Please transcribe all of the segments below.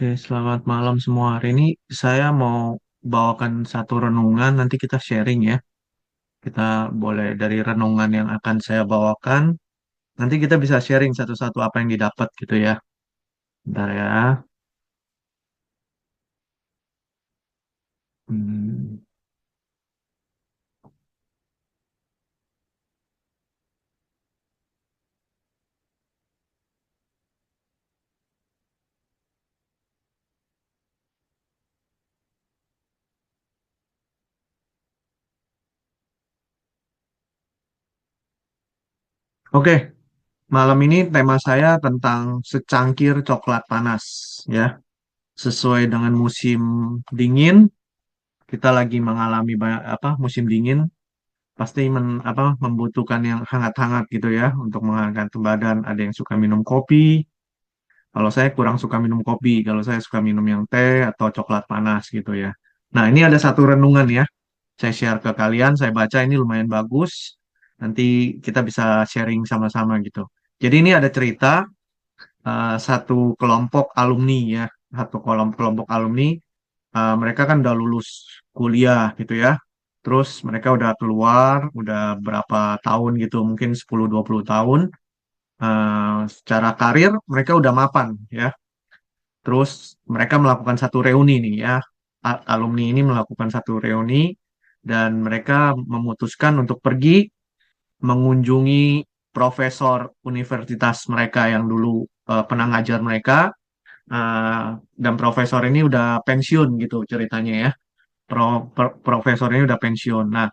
Oke, selamat malam semua. Hari ini saya mau bawakan satu renungan, nanti kita sharing ya. Kita boleh dari renungan yang akan saya bawakan, nanti kita bisa sharing satu-satu apa yang didapat gitu ya. Bentar ya. Hmm. Oke, malam ini tema saya tentang secangkir coklat panas ya. Sesuai dengan musim dingin, kita lagi mengalami banyak apa musim dingin pasti membutuhkan yang hangat-hangat gitu ya untuk menghangatkan badan. Ada yang suka minum kopi. Kalau saya kurang suka minum kopi, kalau saya suka minum yang teh atau coklat panas gitu ya. Nah, ini ada satu renungan ya. Saya share ke kalian, saya baca ini lumayan bagus. Nanti kita bisa sharing sama-sama gitu. Jadi ini ada cerita satu kelompok alumni ya, satu kelompok alumni. Mereka kan udah lulus kuliah gitu ya. Terus mereka udah keluar, udah berapa tahun gitu, mungkin 10-20 tahun. Secara karir mereka udah mapan ya. Terus mereka melakukan satu reuni nih ya. Alumni ini melakukan satu reuni dan mereka memutuskan untuk pergi mengunjungi profesor universitas mereka yang dulu pernah ngajar mereka. Eh, dan profesor ini udah pensiun gitu ceritanya ya. Profesor ini udah pensiun. Nah,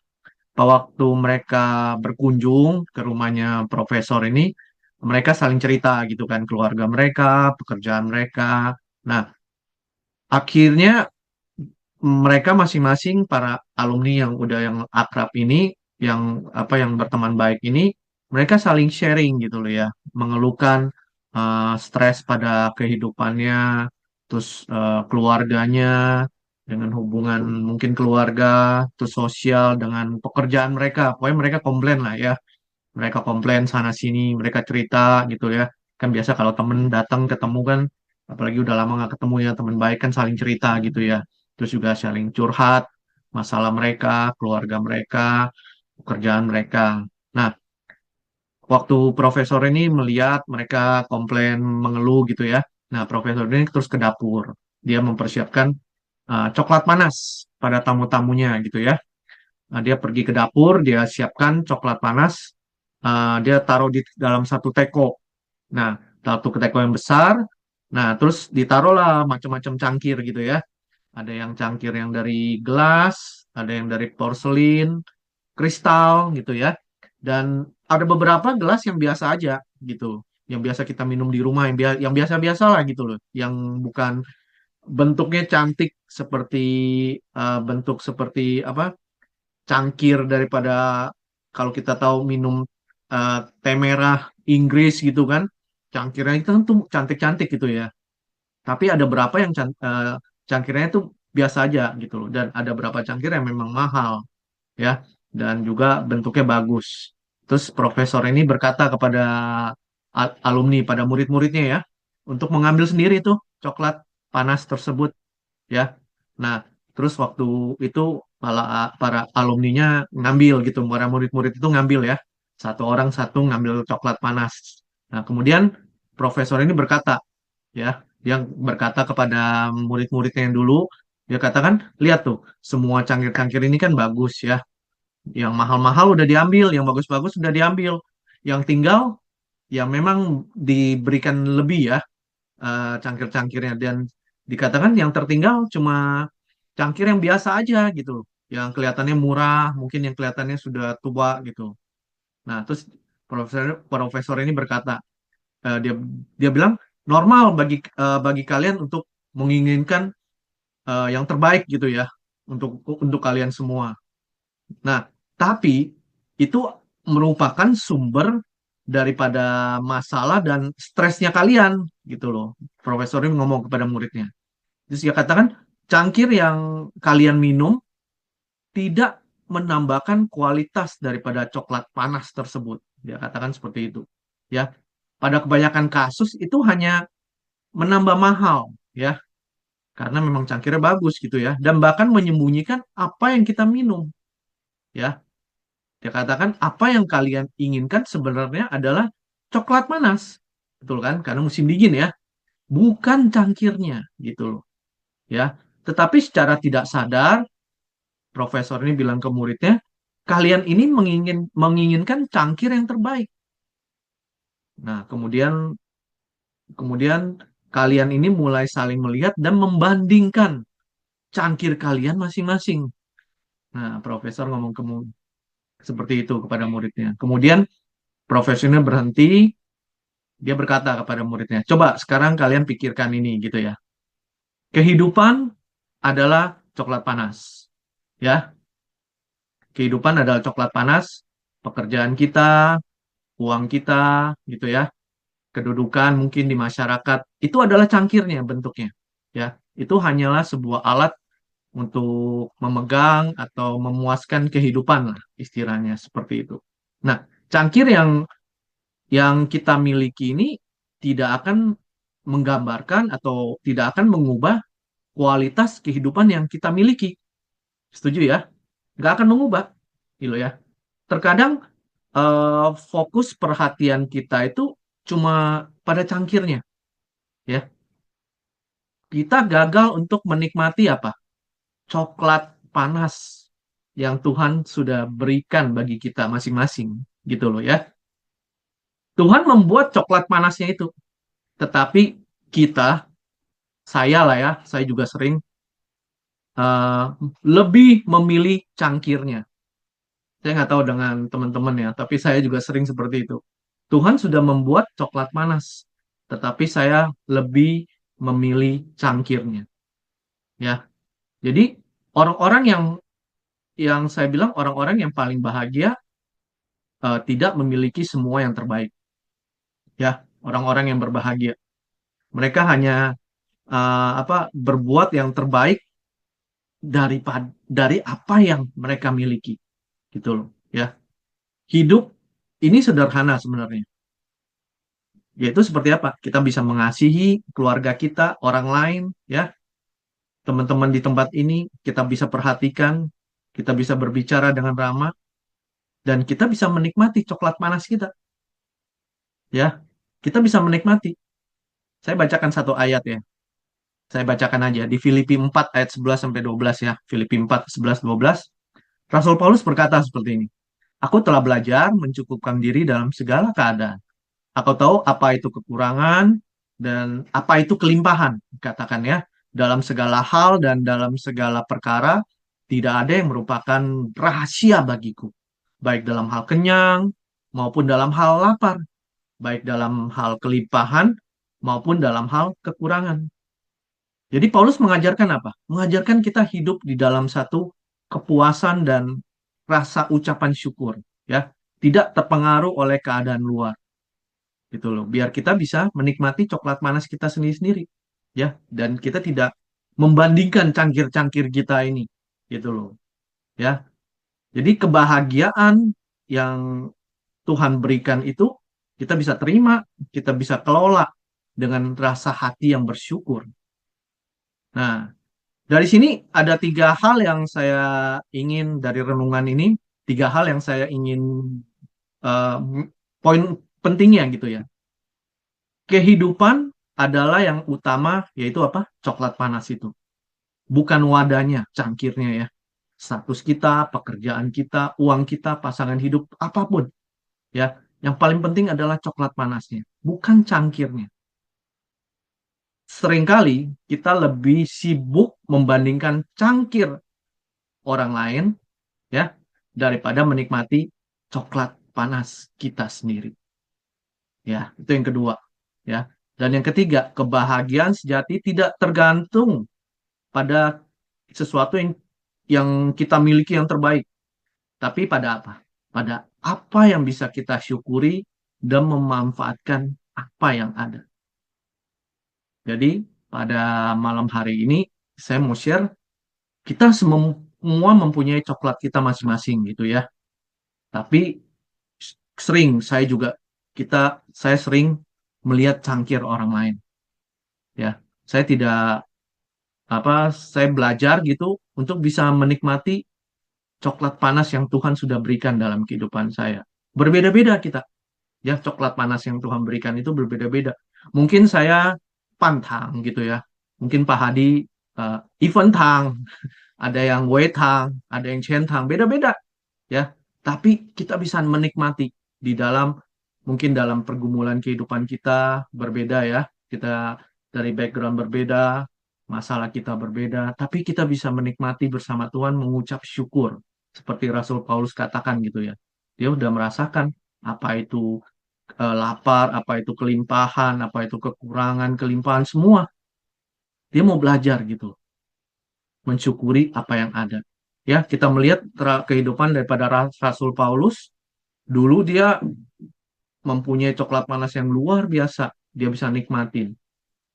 pada waktu mereka berkunjung ke rumahnya profesor ini, mereka saling cerita gitu kan, keluarga mereka, pekerjaan mereka. Nah, akhirnya mereka masing-masing para alumni yang udah yang akrab ini, yang yang berteman baik ini, mereka saling sharing gitu loh ya, mengeluhkan stres pada kehidupannya, terus keluarganya, dengan hubungan mungkin keluarga, terus sosial dengan pekerjaan mereka. Pokoknya mereka komplain lah ya, mereka komplain sana sini, mereka cerita gitu ya. Kan biasa kalau temen datang ketemu kan, apalagi udah lama nggak ketemu ya, teman baik kan saling cerita gitu ya. Terus juga saling curhat masalah mereka, keluarga mereka, pekerjaan mereka. Nah, waktu profesor ini melihat mereka komplain, mengeluh gitu ya. Nah, profesor ini terus ke dapur. Dia mempersiapkan coklat panas pada tamu-tamunya gitu ya. Nah, dia pergi ke dapur, dia siapkan coklat panas, dia taruh di dalam satu teko. Nah, satu teko yang besar. Nah, terus ditaruhlah macam-macam cangkir gitu ya. Ada yang cangkir yang dari gelas, ada yang dari porselin, kristal gitu ya. Dan ada beberapa gelas yang biasa aja gitu. Yang biasa kita minum di rumah, yang biasa-biasa lah gitu loh. Yang bukan bentuknya cantik seperti bentuk seperti apa cangkir daripada kalau kita tahu minum eh, teh merah Inggris gitu kan, cangkirnya itu kan tuh cantik-cantik gitu ya. Tapi ada berapa yang cangkirnya itu biasa aja gitu loh, dan ada berapa cangkir yang memang mahal ya, dan juga bentuknya bagus. Terus profesor ini berkata kepada alumni, pada murid-muridnya ya, untuk mengambil sendiri tuh coklat panas tersebut ya. Nah, terus waktu itu para alumninya ngambil gitu, para murid-murid itu ngambil ya. Satu orang satu ngambil coklat panas. Nah, kemudian profesor ini berkata, ya, dia berkata kepada murid-muridnya yang dulu, dia katakan, lihat tuh, semua cangkir-cangkir ini kan bagus ya. Yang mahal-mahal udah diambil, yang bagus-bagus udah diambil. Yang tinggal, yang memang diberikan lebih ya, cangkir-cangkirnya, dan dikatakan yang tertinggal cuma cangkir yang biasa aja gitu, yang kelihatannya murah, mungkin yang kelihatannya sudah tua gitu. Nah, terus profesor profesor ini berkata, dia dia bilang normal bagi kalian untuk menginginkan yang terbaik gitu ya, untuk kalian semua. Nah, tapi itu merupakan sumber daripada masalah dan stresnya kalian gitu loh. Profesor ini ngomong kepada muridnya. Terus dia katakan, cangkir yang kalian minum tidak menambahkan kualitas daripada coklat panas tersebut. Dia katakan seperti itu. Ya, pada kebanyakan kasus itu hanya menambah mahal, ya. karena memang cangkirnya bagus gitu ya, dan bahkan menyembunyikan apa yang kita minum ya. Dia katakan apa yang kalian inginkan sebenarnya adalah coklat panas, betul kan? Karena musim dingin ya, bukan cangkirnya gitu loh ya. Tetapi secara tidak sadar, profesor ini bilang ke muridnya, kalian ini menginginkan cangkir yang terbaik. Nah, kemudian kemudian kalian ini mulai saling melihat dan membandingkan cangkir kalian masing-masing. Nah, profesor ngomong seperti itu kepada muridnya. Kemudian profesornya berhenti, dia berkata kepada muridnya, coba sekarang kalian pikirkan ini gitu ya. Kehidupan adalah coklat panas. Ya, kehidupan adalah coklat panas, pekerjaan kita, uang kita, gitu ya, kedudukan mungkin di masyarakat, itu adalah cangkirnya bentuknya. Ya, itu hanyalah sebuah alat untuk memegang atau memuaskan kehidupan lah, istilahnya seperti itu. Nah, cangkir yang kita miliki ini tidak akan menggambarkan atau tidak akan mengubah kualitas kehidupan yang kita miliki. Setuju ya? Nggak akan mengubah, gitu ya. Terkadang fokus perhatian kita itu cuma pada cangkirnya, ya. Kita gagal untuk menikmati apa? Coklat panas yang Tuhan sudah berikan bagi kita masing-masing, gitu loh ya. Tuhan membuat coklat panasnya itu, tetapi kita, saya lah ya, saya juga sering eh, lebih memilih cangkirnya. Saya nggak tahu dengan teman-teman ya, tapi saya juga sering seperti itu. Tuhan sudah membuat coklat panas, tetapi saya lebih memilih cangkirnya. Ya, jadi orang-orang yang saya bilang orang-orang yang paling bahagia tidak memiliki semua yang terbaik. Ya, orang-orang yang berbahagia, mereka hanya berbuat yang terbaik dari apa yang mereka miliki, gitu loh. Ya, hidup ini sederhana sebenarnya. Yaitu seperti apa? Kita bisa mengasihi keluarga kita, orang lain, ya, teman-teman di tempat ini, kita bisa perhatikan, kita bisa berbicara dengan ramah, dan kita bisa menikmati coklat panas kita, ya. Kita bisa menikmati. Saya bacakan satu ayat ya. Saya bacakan aja di Filipi 4 ayat 11 sampai 12 ya. Filipi 4 11 12. Rasul Paulus berkata seperti ini. Aku telah belajar mencukupkan diri dalam segala keadaan. Aku tahu apa itu kekurangan dan apa itu kelimpahan, katakan ya. Dalam segala hal dan dalam segala perkara, tidak ada yang merupakan rahasia bagiku. Baik dalam hal kenyang maupun dalam hal lapar. Baik dalam hal kelimpahan maupun dalam hal kekurangan. Jadi Paulus mengajarkan apa? Mengajarkan kita hidup di dalam satu kepuasan dan rasa ucapan syukur. Ya, tidak terpengaruh oleh keadaan luar gitu loh, biar kita bisa menikmati coklat panas kita sendiri-sendiri ya, dan kita tidak membandingkan cangkir-cangkir kita ini gitu loh ya. Jadi kebahagiaan yang Tuhan berikan itu kita bisa terima, kita bisa kelola dengan rasa hati yang bersyukur. Nah, dari sini ada tiga hal yang saya ingin dari renungan ini, tiga hal yang saya ingin eh, poin pentingnya gitu ya. Kehidupan adalah yang utama, yaitu apa? Coklat panas itu. Bukan wadahnya, cangkirnya ya. Status kita, pekerjaan kita, uang kita, pasangan hidup, apapun. Ya, yang paling penting adalah coklat panasnya, bukan cangkirnya. Seringkali kita lebih sibuk membandingkan cangkir orang lain, ya, daripada menikmati coklat panas kita sendiri. Ya, itu yang kedua. Ya, dan yang ketiga, kebahagiaan sejati tidak tergantung pada sesuatu yang kita miliki yang terbaik, tapi pada apa? Pada apa yang bisa kita syukuri dan memanfaatkan apa yang ada. Jadi, pada malam hari ini saya mau share, kita semua mempunyai coklat kita masing-masing gitu ya. Tapi sering saya juga saya sering melihat cangkir orang lain ya. Saya tidak saya belajar gitu untuk bisa menikmati coklat panas yang Tuhan sudah berikan dalam kehidupan saya. Berbeda-beda kita, ya coklat panas yang Tuhan berikan itu berbeda-beda. Mungkin saya pantang gitu ya. Mungkin Pak Hadi event tang, ada yang wait tang, ada yang centang, beda-beda ya. Tapi kita bisa menikmati di dalam mungkin dalam pergumulan kehidupan kita berbeda ya. Kita dari background berbeda, masalah kita berbeda, tapi kita bisa menikmati bersama Tuhan mengucap syukur. Seperti Rasul Paulus katakan gitu ya. Dia udah merasakan apa itu lapar, apa itu kelimpahan, apa itu kekurangan, kelimpahan semua. Dia mau belajar gitu, mensyukuri apa yang ada. Ya, kita melihat kehidupan daripada Rasul Paulus, dulu dia mempunyai coklat panas yang luar biasa, dia bisa nikmatin,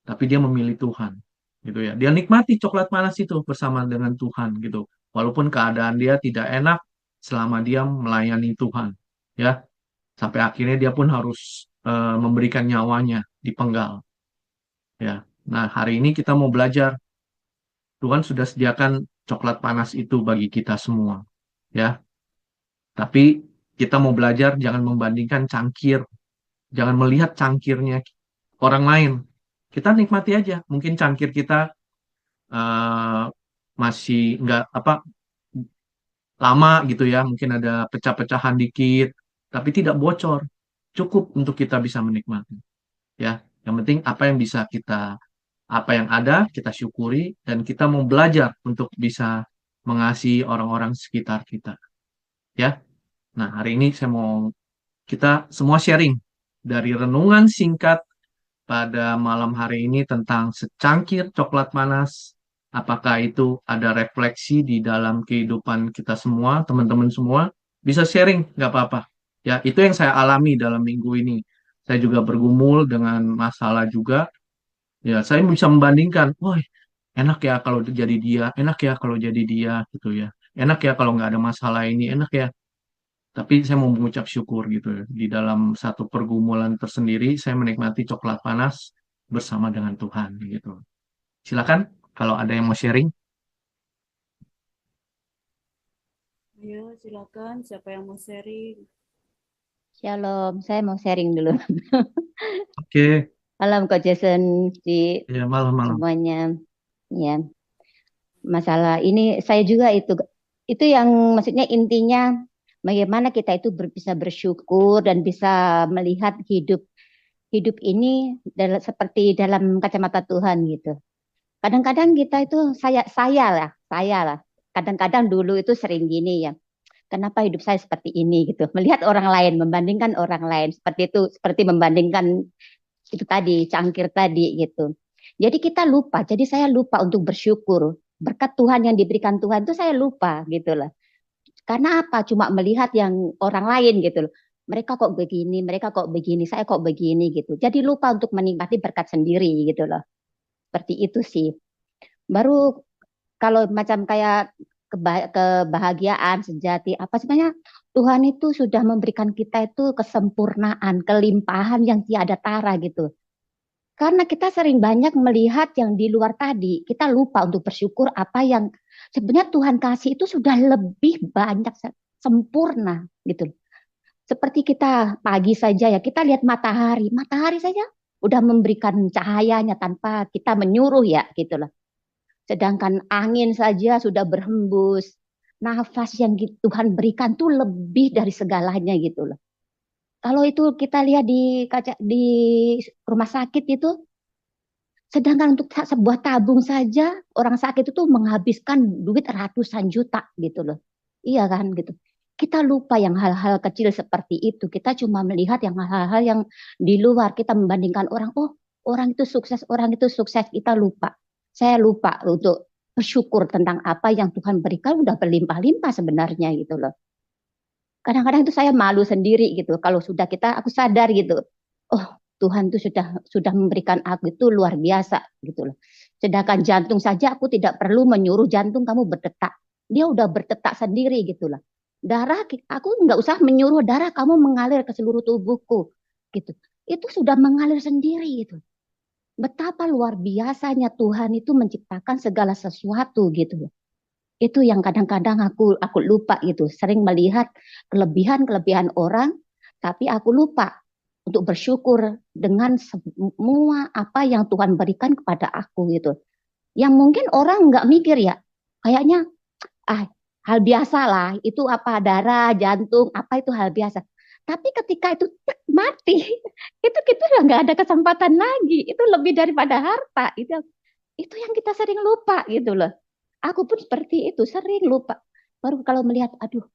tapi dia memilih Tuhan, gitu ya. Dia nikmati coklat panas itu bersama dengan Tuhan, gitu. Walaupun keadaan dia tidak enak selama dia melayani Tuhan, ya. Sampai akhirnya dia pun harus memberikan nyawanya dipenggal, ya. Nah, hari ini kita mau belajar. Tuhan sudah sediakan coklat panas itu bagi kita semua, ya. Tapi kita mau belajar jangan membandingkan cangkir, jangan melihat cangkirnya orang lain. Kita nikmati aja. Mungkin cangkir kita eh, masih nggak apa lama gitu ya, mungkin ada pecah-pecahan dikit, tapi tidak bocor. Cukup untuk kita bisa menikmati, ya. Yang penting apa yang bisa kita, apa yang ada kita syukuri dan kita mau belajar untuk bisa mengasihi orang-orang sekitar kita, ya. Nah, hari ini saya mau kita semua sharing dari renungan singkat pada malam hari ini tentang secangkir coklat panas. Apakah itu ada refleksi di dalam kehidupan kita semua, teman-teman semua? Bisa sharing, nggak apa-apa. Ya, itu yang saya alami dalam minggu ini. Saya juga bergumul dengan masalah juga. Ya, saya bisa membandingkan, wah, enak ya kalau jadi dia, enak ya kalau jadi dia, gitu ya. Enak ya kalau nggak ada masalah ini, enak ya. Tapi saya mau mengucap syukur gitu ya. Di dalam satu pergumulan tersendiri, saya menikmati coklat panas bersama dengan Tuhan gitu. Silakan kalau ada yang mau sharing. Ayo, silakan. Siapa yang mau sharing? Shalom, saya mau sharing dulu. Oke, Malam Kak Jason, di ya malam-malam. semuanya. Ya, masalah ini saya juga itu yang maksudnya intinya bagaimana kita itu bisa bersyukur dan bisa melihat hidup hidup ini seperti dalam kacamata Tuhan gitu. Kadang-kadang kita itu saya lah. Kadang-kadang dulu itu sering gini ya. Kenapa hidup saya seperti ini gitu. Melihat orang lain, membandingkan orang lain seperti itu, seperti membandingkan itu tadi, cangkir tadi gitu. Jadi kita lupa, jadi saya lupa untuk bersyukur. Berkat Tuhan yang diberikan Tuhan itu saya lupa gitu loh. Karena apa? Cuma melihat yang orang lain gitu loh. Mereka kok begini, mereka kok begini, saya kok begini gitu. Jadi lupa untuk menikmati berkat sendiri gitu loh. Seperti itu sih. Baru kalau macam kayak kebahagiaan sejati apa sebenarnya Tuhan itu sudah memberikan kita itu kesempurnaan, kelimpahan yang tiada tara gitu. Karena kita sering banyak melihat yang di luar tadi, kita lupa untuk bersyukur apa yang sebenarnya Tuhan kasih itu sudah lebih banyak sempurna gitu. Seperti kita pagi saja ya, kita lihat matahari, matahari saja udah memberikan cahayanya tanpa kita menyuruh ya gitu loh. Sedangkan angin saja sudah berhembus, nafas yang Tuhan berikan tuh lebih dari segalanya gitu loh. Kalau itu kita lihat di kaca di rumah sakit itu, sedangkan untuk sebuah tabung saja orang sakit itu menghabiskan duit ratusan juta gitu loh. Iya kan gitu. Kita lupa yang hal-hal kecil seperti itu. Kita cuma melihat yang hal-hal yang di luar. Kita membandingkan orang, oh orang itu sukses, orang itu sukses. Kita lupa. Saya lupa untuk bersyukur tentang apa yang Tuhan berikan udah berlimpah-limpah sebenarnya gitu loh. Kadang-kadang itu saya malu sendiri gitu. Kalau sudah aku sadar gitu. Oh, Tuhan itu sudah memberikan aku itu luar biasa gitu loh. Sedangkan jantung saja aku tidak perlu menyuruh jantung kamu berdetak. Dia udah berdetak sendiri gitu loh. Darah aku nggak usah menyuruh darah kamu mengalir ke seluruh tubuhku gitu. Itu sudah mengalir sendiri gitu. betapa luar biasanya Tuhan itu menciptakan segala sesuatu gitu. Itu yang kadang-kadang aku lupa gitu. Sering melihat kelebihan-kelebihan orang, tapi aku lupa untuk bersyukur dengan semua apa yang Tuhan berikan kepada aku gitu. Yang mungkin orang nggak mikir ya, kayaknya hal biasa lah. Itu apa darah, jantung, apa itu hal biasa. Tapi ketika itu mati, itu kita udah nggak ada kesempatan lagi. Itu lebih daripada harta. Itu yang kita sering lupa gitu loh. Aku pun seperti itu, sering lupa. Baru kalau melihat, aduh,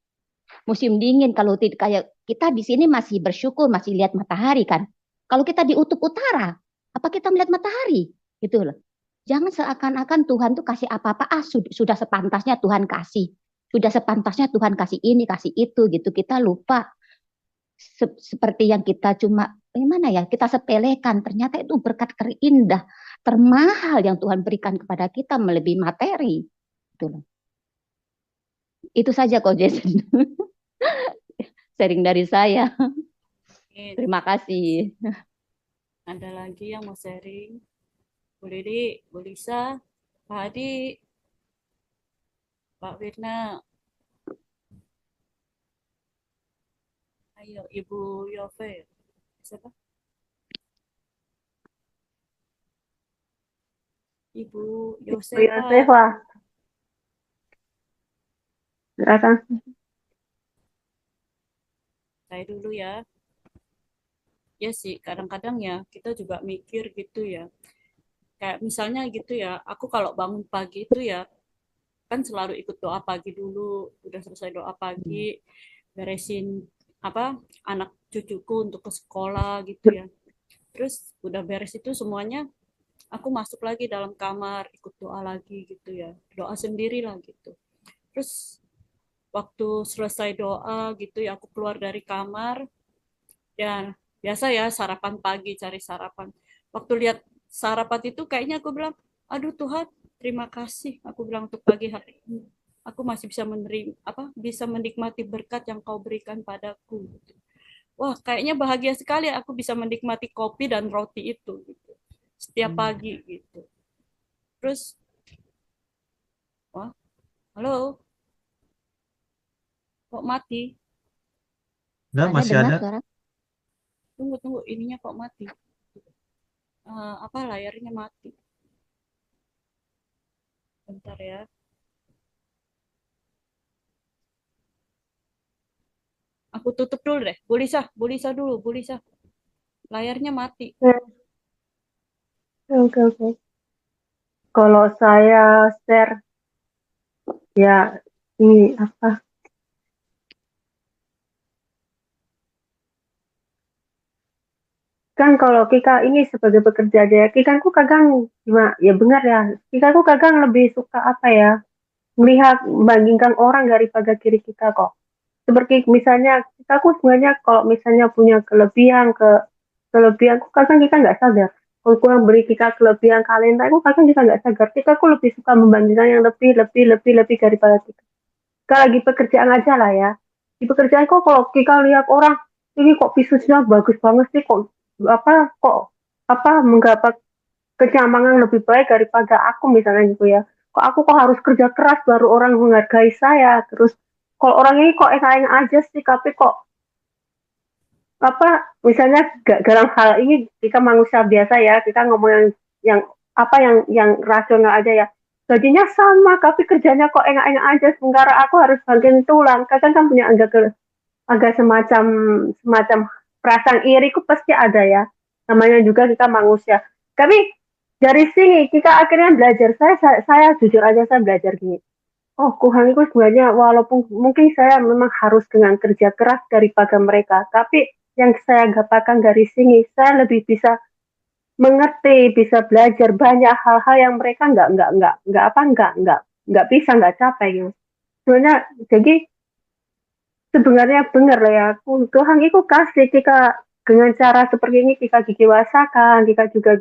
musim dingin, kalau tidak kayak kita di sini masih bersyukur, masih lihat matahari kan. Kalau kita di Kutub Utara, apa kita melihat matahari? Gitu loh. Jangan seakan-akan Tuhan tuh kasih apa-apa, sudah sepantasnya Tuhan kasih. Sudah sepantasnya Tuhan kasih ini, kasih itu gitu. Kita lupa seperti yang kita cuma gimana ya, kita sepelekan, ternyata itu berkat terindah, termahal yang Tuhan berikan kepada kita melebihi materi. Gitu loh. Itu saja kok Jason. Sharing dari saya. Oke, Terima kasih. ada lagi yang mau sharing? Bu Lili, Bu Lisa, Pak Hadi, Pak Firna, ayo Ibu Yove. Siapa? Ibu Yosefa. Yosefa, silakan. Saya dulu ya. Ya sih, kadang-kadang ya kita juga mikir gitu ya. Kayak misalnya gitu ya, aku kalau bangun pagi itu ya, kan selalu ikut doa pagi dulu. Udah selesai doa pagi, beresin apa anak cucuku untuk ke sekolah gitu ya. Terus udah beres itu semuanya, aku masuk lagi dalam kamar, ikut doa lagi gitu ya. Doa sendiri lah gitu. Terus waktu selesai doa gitu ya, aku keluar dari kamar, ya biasa ya sarapan pagi, cari sarapan. Waktu lihat sarapan itu kayaknya aku bilang, aduh Tuhan, terima kasih, aku bilang, untuk pagi hari ini aku masih bisa menerima bisa menikmati berkat yang kau berikan padaku. Wah, kayaknya bahagia sekali aku bisa menikmati kopi dan roti itu gitu, setiap pagi gitu. Terus wah, halo, kok mati? Enggak, Ada masih dengar ada. suara? Tunggu, ininya kok mati? Layarnya mati. Bentar ya. Aku tutup dulu deh. Bu Lisa dulu, Bu Lisa. Layarnya mati. Oke, oke. Kalau saya share, ya ini apa? Kan kalau Kika ini sebagai pekerja aja, Kika ku kadang cuma ya benar ya. Kika ku kadang lebih suka apa ya? Melihat membandingkan orang daripada diri kita kok. Seperti misalnya kita ku sebenarnya kalau misalnya punya kelebihan ku kadang kita nggak sadar. Kalau kurang beri kita kelebihan talenta, aku kadang kita nggak sadar. Kita ku lebih suka membandingkan yang lebih daripada kita. Kalau lagi pekerjaan aja lah ya. Di pekerjaan kok kalau kita lihat orang ini kok visualnya bagus banget sih, kok menggapai kenyamanan lebih baik daripada aku misalnya gitu ya. Kok aku harus kerja keras baru orang menghargai saya. Terus kalau orang ini kok enak-enak aja sih, tapi kok misalnya dalam hal ini kita manusia biasa ya, kita ngomong yang rasional aja ya, gajinya sama tapi kerjanya kok enak-enak aja, sementara aku harus bagian tulang. Kadang kan punya agak semacam semacam perasaan iri ku pasti ada ya, namanya juga kita manusia. Tapi dari sini kita akhirnya belajar, saya jujur aja, saya belajar gini, oh Tuhan itu sebenarnya walaupun mungkin saya memang harus dengan kerja keras daripada mereka, tapi yang saya dapatkan dari sini, saya lebih bisa mengerti, bisa belajar banyak hal-hal yang mereka nggak bisa, nggak capai gitu. Sebenarnya jadi sebenarnya benar lah ya, Tuhan itu kasih kita dengan cara seperti ini, kita didewasakan, kita juga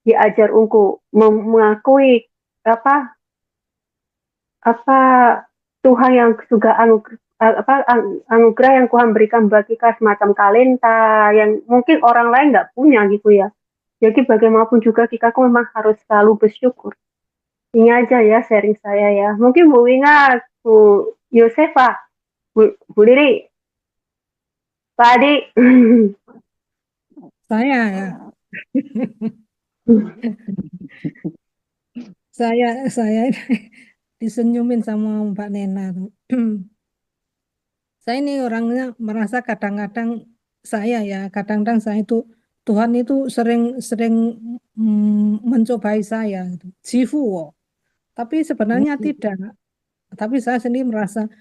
diajar untuk mengakui apa apa Tuhan yang juga anugerah yang Tuhan berikan bagi kita, semacam talenta yang mungkin orang lain nggak punya gitu ya. Jadi bagaimanapun juga kita aku memang harus selalu bersyukur. Ini aja ya sharing saya ya. Mungkin Bu Wina, Bu Yosefa, Bu Liri, Pak Adi. Saya ya, saya disenyumin sama Mbak Nena tuh. Saya ini orangnya merasa kadang-kadang kadang-kadang saya itu Tuhan itu sering mencobai saya gitu. Jifu, tapi sebenarnya tidak. Tapi saya sendiri merasa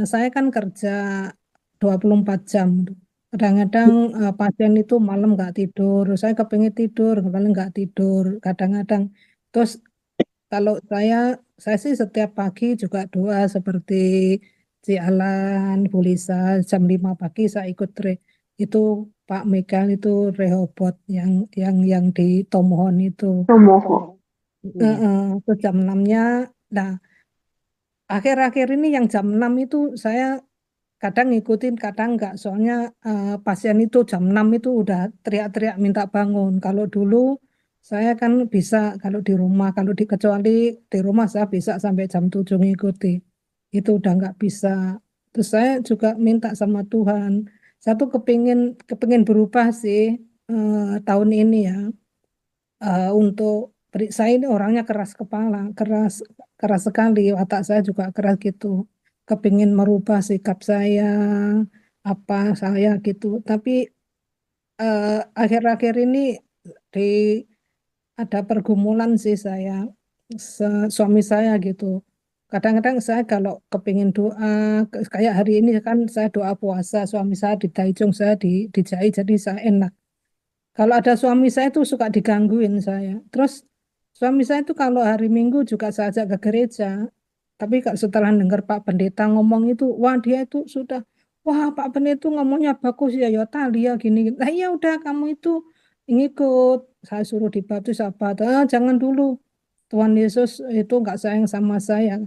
saya kan kerja 24 jam. Kadang-kadang pasien itu malam nggak tidur, saya kepingin tidur, malam nggak tidur. Kadang-kadang terus kalau saya sih setiap pagi juga doa seperti Ci Alan, Bu Lisa, jam 5 pagi saya ikut itu Pak Mikael itu Rehobot yang di Tomohon itu. Tomoho. Terus jam 6-nya, nah akhir-akhir ini yang jam 6 itu saya kadang ngikutin, kadang enggak. Soalnya pasien itu jam 6 itu udah teriak-teriak minta bangun. Kalau dulu saya kan bisa kalau di rumah, kecuali di rumah saya bisa sampai jam 7 ngikuti. Itu udah enggak bisa. Terus saya juga minta sama Tuhan. Saya tuh kepingin berubah sih tahun ini ya. Untuk saya ini orangnya keras kepala, keras sekali, watak saya juga keras gitu. Kepingin merubah sikap saya, apa saya gitu. Tapi eh, akhir-akhir ini di ada pergumulan sih saya, suami saya gitu. Kadang-kadang saya kalau kepingin doa, kayak hari ini kan saya doa puasa, suami saya di Taichung, saya di Jai, jadi saya enak. Kalau ada suami saya itu suka digangguin saya. Terus suami saya itu kalau hari Minggu juga saya ajak ke gereja. Tapi setelah dengar Pak Pendeta ngomong itu, wah dia itu sudah, wah Pak Pendeta itu ngomongnya bagus ya, ya Talia gini. Nah iya udah kamu itu ngikut. Saya suruh dibaptis apa. Ah, jangan dulu. Tuhan Yesus itu nggak sayang sama saya.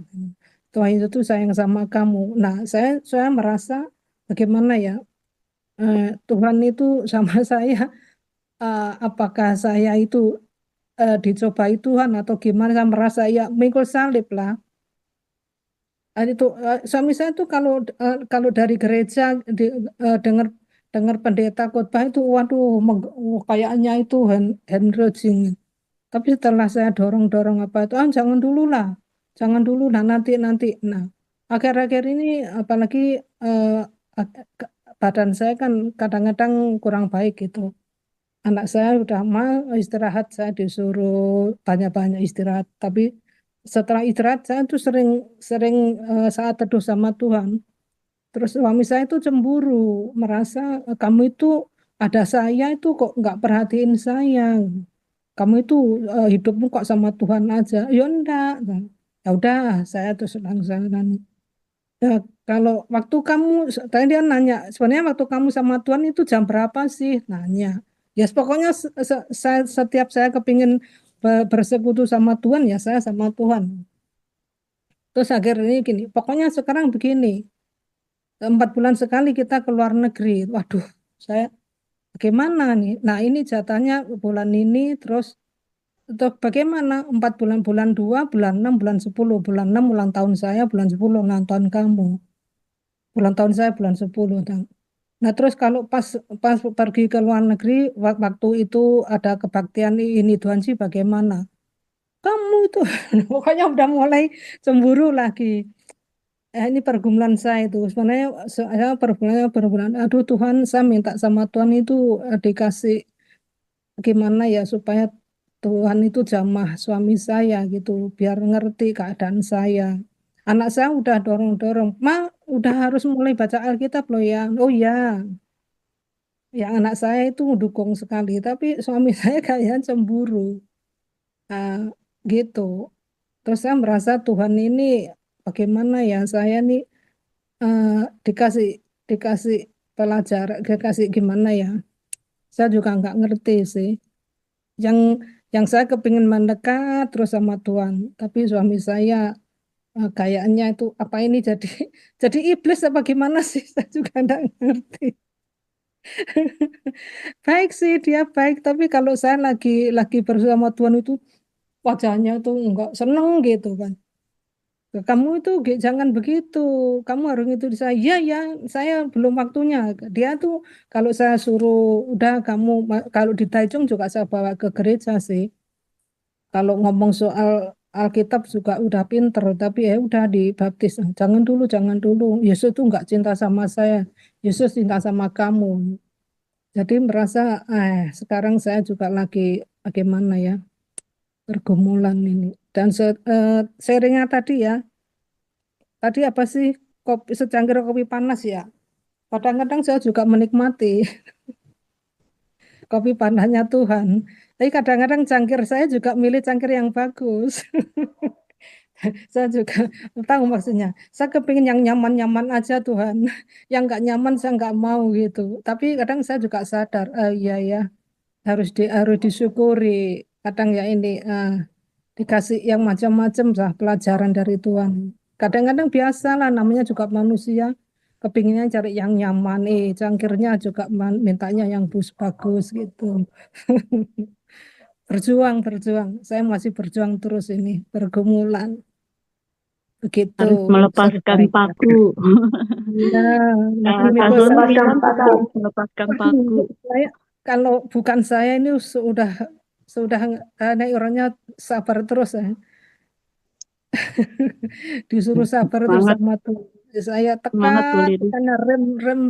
Tuhan Yesus itu sayang sama kamu. Nah saya merasa bagaimana ya, Tuhan itu sama saya apakah saya itu dicobai Tuhan atau gimana saya merasa ya mikul salib lah. Itu suami saya tuh kalau dari gereja dengar dengar pendeta khotbah itu waduh kayaknya itu hand-raising. Tapi setelah saya dorong-dorong apa itu jangan dulu lah. Jangan dulu lah nanti. Nah, akhir-akhir ini apalagi eh, badan saya kan kadang-kadang kurang baik gitu. Anak saya udah mau istirahat, saya disuruh banyak-banyak istirahat. Tapi setelah istirahat saya tuh sering sering saat teduh sama Tuhan. Terus suami saya itu cemburu, merasa kamu itu ada saya itu kok nggak perhatiin saya. Kamu itu hidupmu kok sama Tuhan aja. Ya enggak. Ya udah, saya terus langsung. Ya, kalau waktu kamu, tadi dia nanya, sebenarnya waktu kamu sama Tuhan itu jam berapa sih? Nanya. Ya, pokoknya setiap saya kepingin bersekutu sama Tuhan, ya saya sama Tuhan. Terus akhirnya gini, pokoknya sekarang begini, 4 bulan sekali kita ke luar negeri. Waduh, saya bagaimana nih? Nah, ini jatahnya bulan ini, terus bagaimana? 4 bulan, bulan 2, bulan 6, bulan 10. Bulan 6 ulang tahun saya, bulan 10 ulang tahun kamu. Ulang tahun saya bulan 10. Nah, terus kalau pas pas pergi ke luar negeri, waktu itu ada kebaktian ini Tuhan sih bagaimana? Kamu itu pokoknya udah mulai cemburu lagi. Ini pergumulan saya itu. Sebenarnya saya pergumulan. Aduh Tuhan, saya minta sama Tuhan itu dikasih gimana ya supaya Tuhan itu jamah suami saya gitu, biar ngerti keadaan saya. Anak saya udah dorong-dorong, Ma, udah harus mulai baca Alkitab loh ya. Oh ya, yang anak saya itu mendukung sekali, tapi suami saya kayak cemburu. Ah, gitu. Terus saya merasa Tuhan ini bagaimana ya saya nih eh, dikasih dikasih pelajaran, dikasih gimana ya? Saya juga nggak ngerti sih. Yang yang saya kepingin mendekat terus sama Tuhan, tapi suami saya kayaknya itu apa ini jadi jadi iblis apa gimana sih? Saya juga nggak ngerti. Baik sih, dia baik, tapi kalau saya lagi bersama Tuhan itu wajahnya tuh enggak seneng gitu kan. Kamu itu jangan begitu, kamu harus itu saya. Ya, ya, saya belum waktunya. Dia tuh kalau saya suruh, udah kamu kalau di Taichung juga saya bawa ke gereja sih. Kalau ngomong soal Alkitab juga udah pinter, tapi ya udah dibaptis. Jangan dulu, jangan dulu. Yesus tuh nggak cinta sama saya. Yesus cinta sama kamu. Jadi merasa, sekarang saya juga lagi bagaimana ya, pergumulan ini. Dan sharingnya tadi ya, tadi apa sih, kopi secangkir kopi panas ya. Kadang-kadang saya juga menikmati kopi panasnya Tuhan. Tapi kadang-kadang cangkir saya juga milih cangkir yang bagus. Saya juga tahu maksudnya. Saya kepingin yang nyaman-nyaman aja Tuhan. Yang nggak nyaman saya nggak mau gitu. Tapi kadang saya juga sadar, iya ya, harus disyukuri. Kadang ya ini dikasih yang macam-macam lah pelajaran dari Tuhan. Kadang-kadang biasa lah, namanya juga manusia. Kepinginnya cari yang nyaman, cangkirnya juga mintanya yang bagus gitu. Berjuang, berjuang. Saya masih berjuang terus ini, pergumulan. Begitu Harus melepaskan survive. paku. Ya, nanti Kak Miko Doni saya bilang Melepaskan juga paku. harus melepaskan paku. saya kalau bukan saya ini sudah naik orangnya sabar terus ya. Disuruh sabar terus Semangat, sama tuh. Saya semangat Bu tekan, Lili. tekan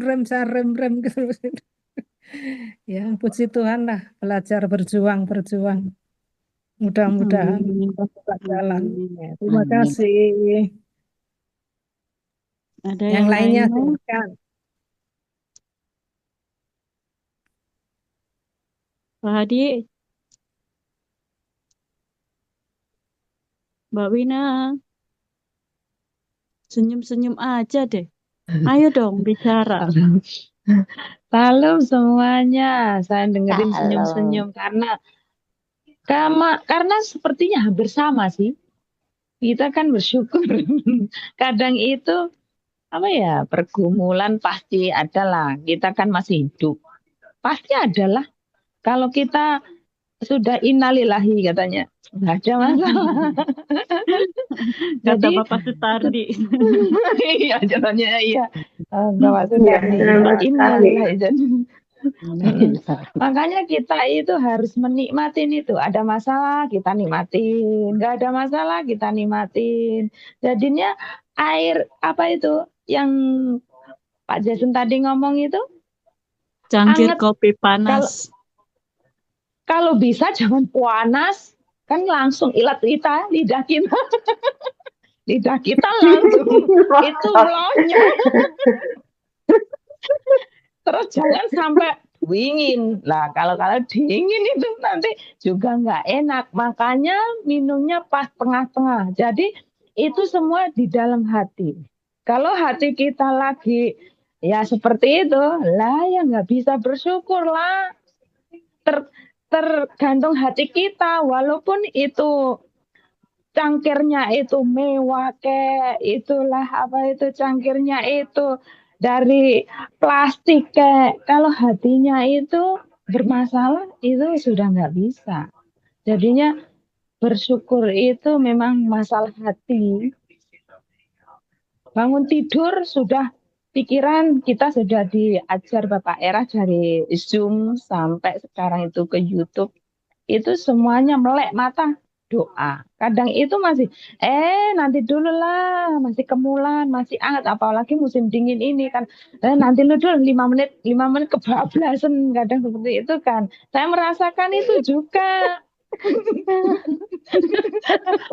rem, saya rem gitu. Ya, puji Tuhan lah, belajar berjuang, berjuang. Mudah-mudahan Amin. buka jalan. Amin. Ya, terima Amin. kasih. Ada Yang yang lainnya lainnya? silakan. Pak Hadi, Mbak Wina, senyum-senyum aja deh. Ayo dong bicara. Salam semuanya. Saya dengerin Salam. senyum-senyum karena sepertinya hampir sama sih. Kita kan bersyukur. Kadang itu apa ya, pergumulan pasti ada lah. Kita kan masih hidup. Pasti ada lah. Kalau kita sudah innalillahi katanya, nggak ada masalah. Kata Jadi Bapak Sutardi. iya jalannya iya. Bapak Iya, Sutardi selamat sekali. innalillahi. Makanya kita itu harus menikmatin itu. Ada masalah kita nikmatin, nggak ada masalah kita nikmatin. Jadinya air apa itu yang Pak Jason tadi ngomong itu Cangkir anget. kopi panas. Kalau bisa jangan panas, kan langsung ilat lidah kita. Lidah kita langsung itu melonyo. Terus jangan sampai dingin. Nah, kalau dingin itu nanti juga nggak enak. Makanya minumnya pas tengah-tengah. Jadi itu semua di dalam hati. Kalau hati kita lagi ya seperti itu, lah ya nggak bisa bersyukur lah. Tergantung hati kita. Walaupun itu cangkirnya itu mewah itulah apa itu cangkirnya itu dari plastik kalau hatinya itu bermasalah itu sudah nggak bisa. Jadinya bersyukur itu memang masalah hati. Bangun tidur sudah pikiran kita sudah diajar Bapak Era dari Zoom sampai sekarang itu ke YouTube. Itu semuanya melek mata doa. Kadang itu masih nanti dulu lah, masih kemulan, masih hangat, apalagi musim dingin ini kan. Nanti dulu 5 menit kebablasan kadang seperti itu kan. Saya merasakan itu juga.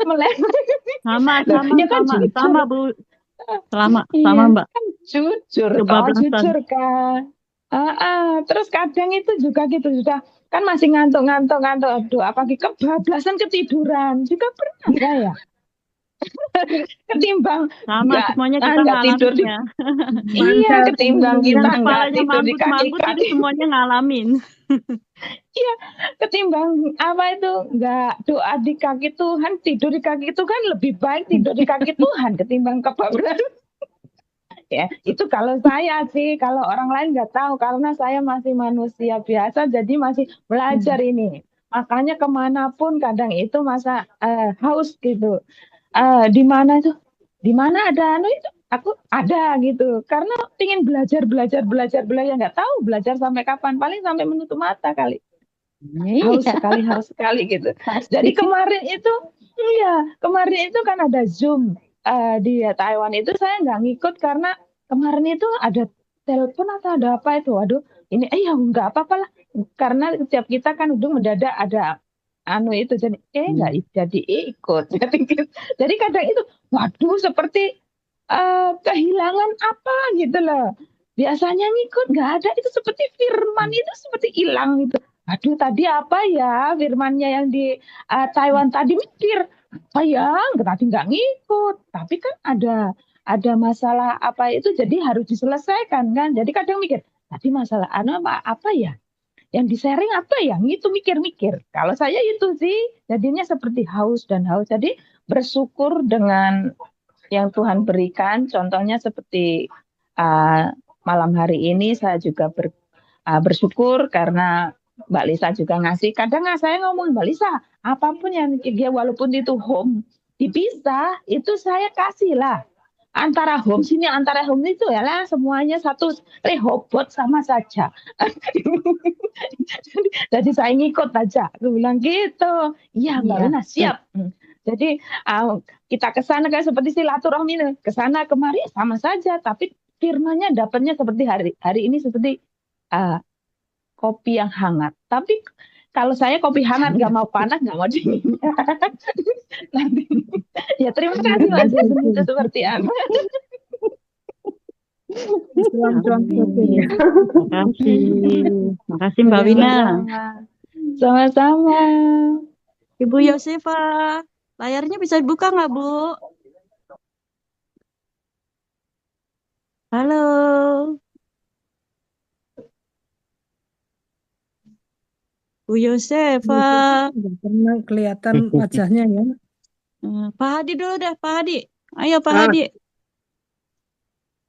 Melek. Sama Ya kan jujur. sama Bu. Sama Iya, Mbak. kan jujur Kebablasan. jujur kan. Terus kadang itu juga gitu sudah kan masih ngantuk aduh apalagi kebablasan ketiduran juga pernah saya ketimbang Sama semuanya kita nggak tidur ngalamin ya. iya ketimbang Yang kita nggak kepalanya tidur di mampus-mampus kaki itu semuanya ngalamin. iya ketimbang apa itu nggak doa di kaki Tuhan tidur di kaki Tuhan lebih baik tidur di kaki Tuhan ketimbang kebablasan Ya, itu kalau saya sih, kalau orang lain nggak tahu karena saya masih manusia biasa, jadi masih belajar ini. Makanya kemanapun kadang itu masa haus gitu. Di mana itu? Di mana ada anu itu? Aku ada gitu. Karena pengen belajar, nggak tahu belajar sampai kapan. Paling sampai menutup mata kali. Haus Iya, sekali gitu. Jadi pasti. kemarin itu kan ada Zoom di Taiwan itu saya nggak ngikut karena kemarin itu ada telepon atau ada apa itu. Waduh, ini ya nggak apa-apa lah. Karena setiap kita kan udah mendadak ada anu itu jadi nggak jadi ikut. Jadi kadang itu waduh seperti kehilangan apa gitu loh. Biasanya ngikut nggak ada itu seperti firman itu seperti hilang gitu. Aduh, tadi apa ya firmannya yang di Taiwan tadi mikir apa ya tadi nggak ngikut. Tapi kan ada masalah apa itu jadi harus diselesaikan kan. Jadi kadang mikir tadi masalah apa ya yang di-sharing apa ya gitu mikir-mikir. Kalau saya itu sih jadinya seperti haus dan haus. Jadi bersyukur dengan yang Tuhan berikan. Contohnya seperti uh, malam hari ini saya juga bersyukur karena Mbak Lisa juga ngasih. Kadang saya ngomong Mbak Lisa, apapun yang dia walaupun itu home dipisah, itu saya kasih lah. Antara home itu ya lah semuanya satu Rehoboth sama saja. Jadi saya ngikut aja. Aku bilang gitu. Iya Mbak Iya, Lina siap. Jadi kita ke sana kan seperti silaturahmi ke sana kemari sama saja, tapi firmannya dapatnya seperti hari ini seperti uh, kopi yang hangat. Tapi kalau saya kopi hangat nggak mau panas, nggak mau dingin. Nanti, ya terima kasih Mas Jason itu seperti apa? Cuan-cuan rutin. Amin. Makasih Mbak Wina. Sama-sama. Ibu Yosefa, layarnya bisa dibuka nggak Bu? Halo. Bu Yosefa. Nggak pernah kelihatan wajahnya ya. Pak Hadi dulu dah, Pak Hadi. Ayo Pak Ah, Hadi.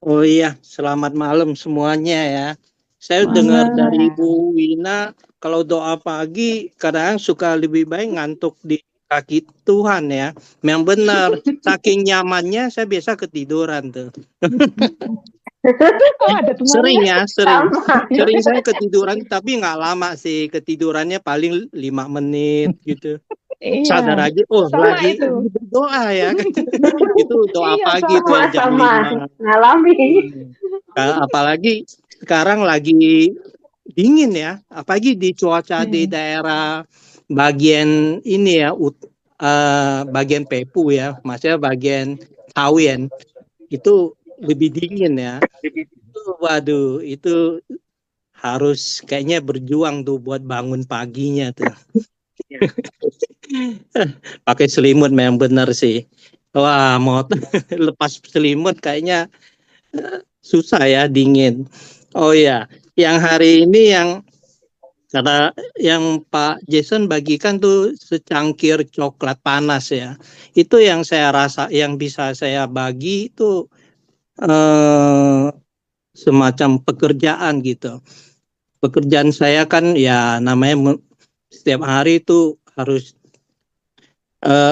oh iya, selamat malam semuanya ya. Saya dengar dari Ibu Wina, kalau doa pagi kadang suka lebih baik ngantuk di kaki Tuhan ya. Memang benar, saking nyamannya saya biasa ketiduran tuh. Oh, ada temannya. Sering ya, sering. Sama. Sering saya ketiduran, tapi nggak lama sih. Ketidurannya paling 5 menit gitu. Sadar Iya, aja, oh sama lagi itu. berdoa ya. Itu doa Iya, pagi tuh yang jam Sama-sama 5. ngalami. Apalagi sekarang lagi dingin ya, apalagi di cuaca di daerah bagian ini ya, bagian Pepu ya, maksudnya bagian Tawen itu lebih dingin ya. Waduh, itu harus kayaknya berjuang tuh buat bangun paginya tuh. Pakai selimut memang benar sih. Wah, mau lepas selimut kayaknya susah ya, dingin. Oh ya, yang hari ini kata yang Pak Jason bagikan tuh secangkir coklat panas ya. Itu yang saya rasa yang bisa saya bagi itu semacam pekerjaan gitu. Pekerjaan saya kan ya namanya setiap hari itu harus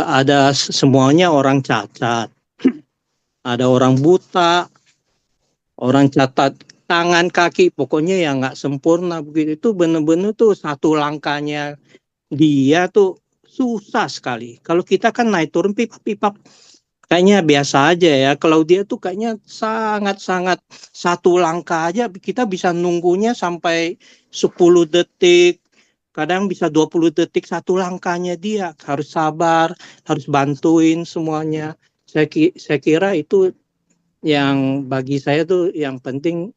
ada semuanya orang cacat. Ada orang buta, orang catat tangan kaki, pokoknya yang nggak sempurna begitu. Itu benar-benar tuh satu langkahnya dia tuh susah sekali. Kalau kita kan naik turun pipap kayaknya biasa aja ya. Kalau dia tuh kayaknya sangat-sangat satu langkah aja kita bisa nunggunya sampai 10 detik. Kadang bisa 20 detik satu langkahnya dia. Harus sabar, harus bantuin semuanya. Saya kira itu yang bagi saya tuh yang penting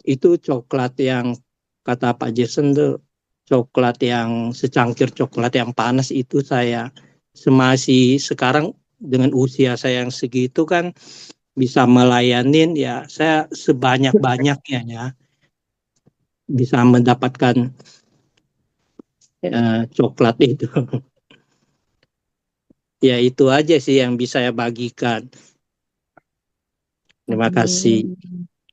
itu coklat yang kata Pak Jason tuh coklat yang secangkir coklat yang panas itu saya masih sekarang dengan usia saya yang segitu kan bisa melayanin ya saya sebanyak-banyaknya ya bisa mendapatkan coklat itu. Ya itu aja sih yang bisa saya bagikan. Terima kasih.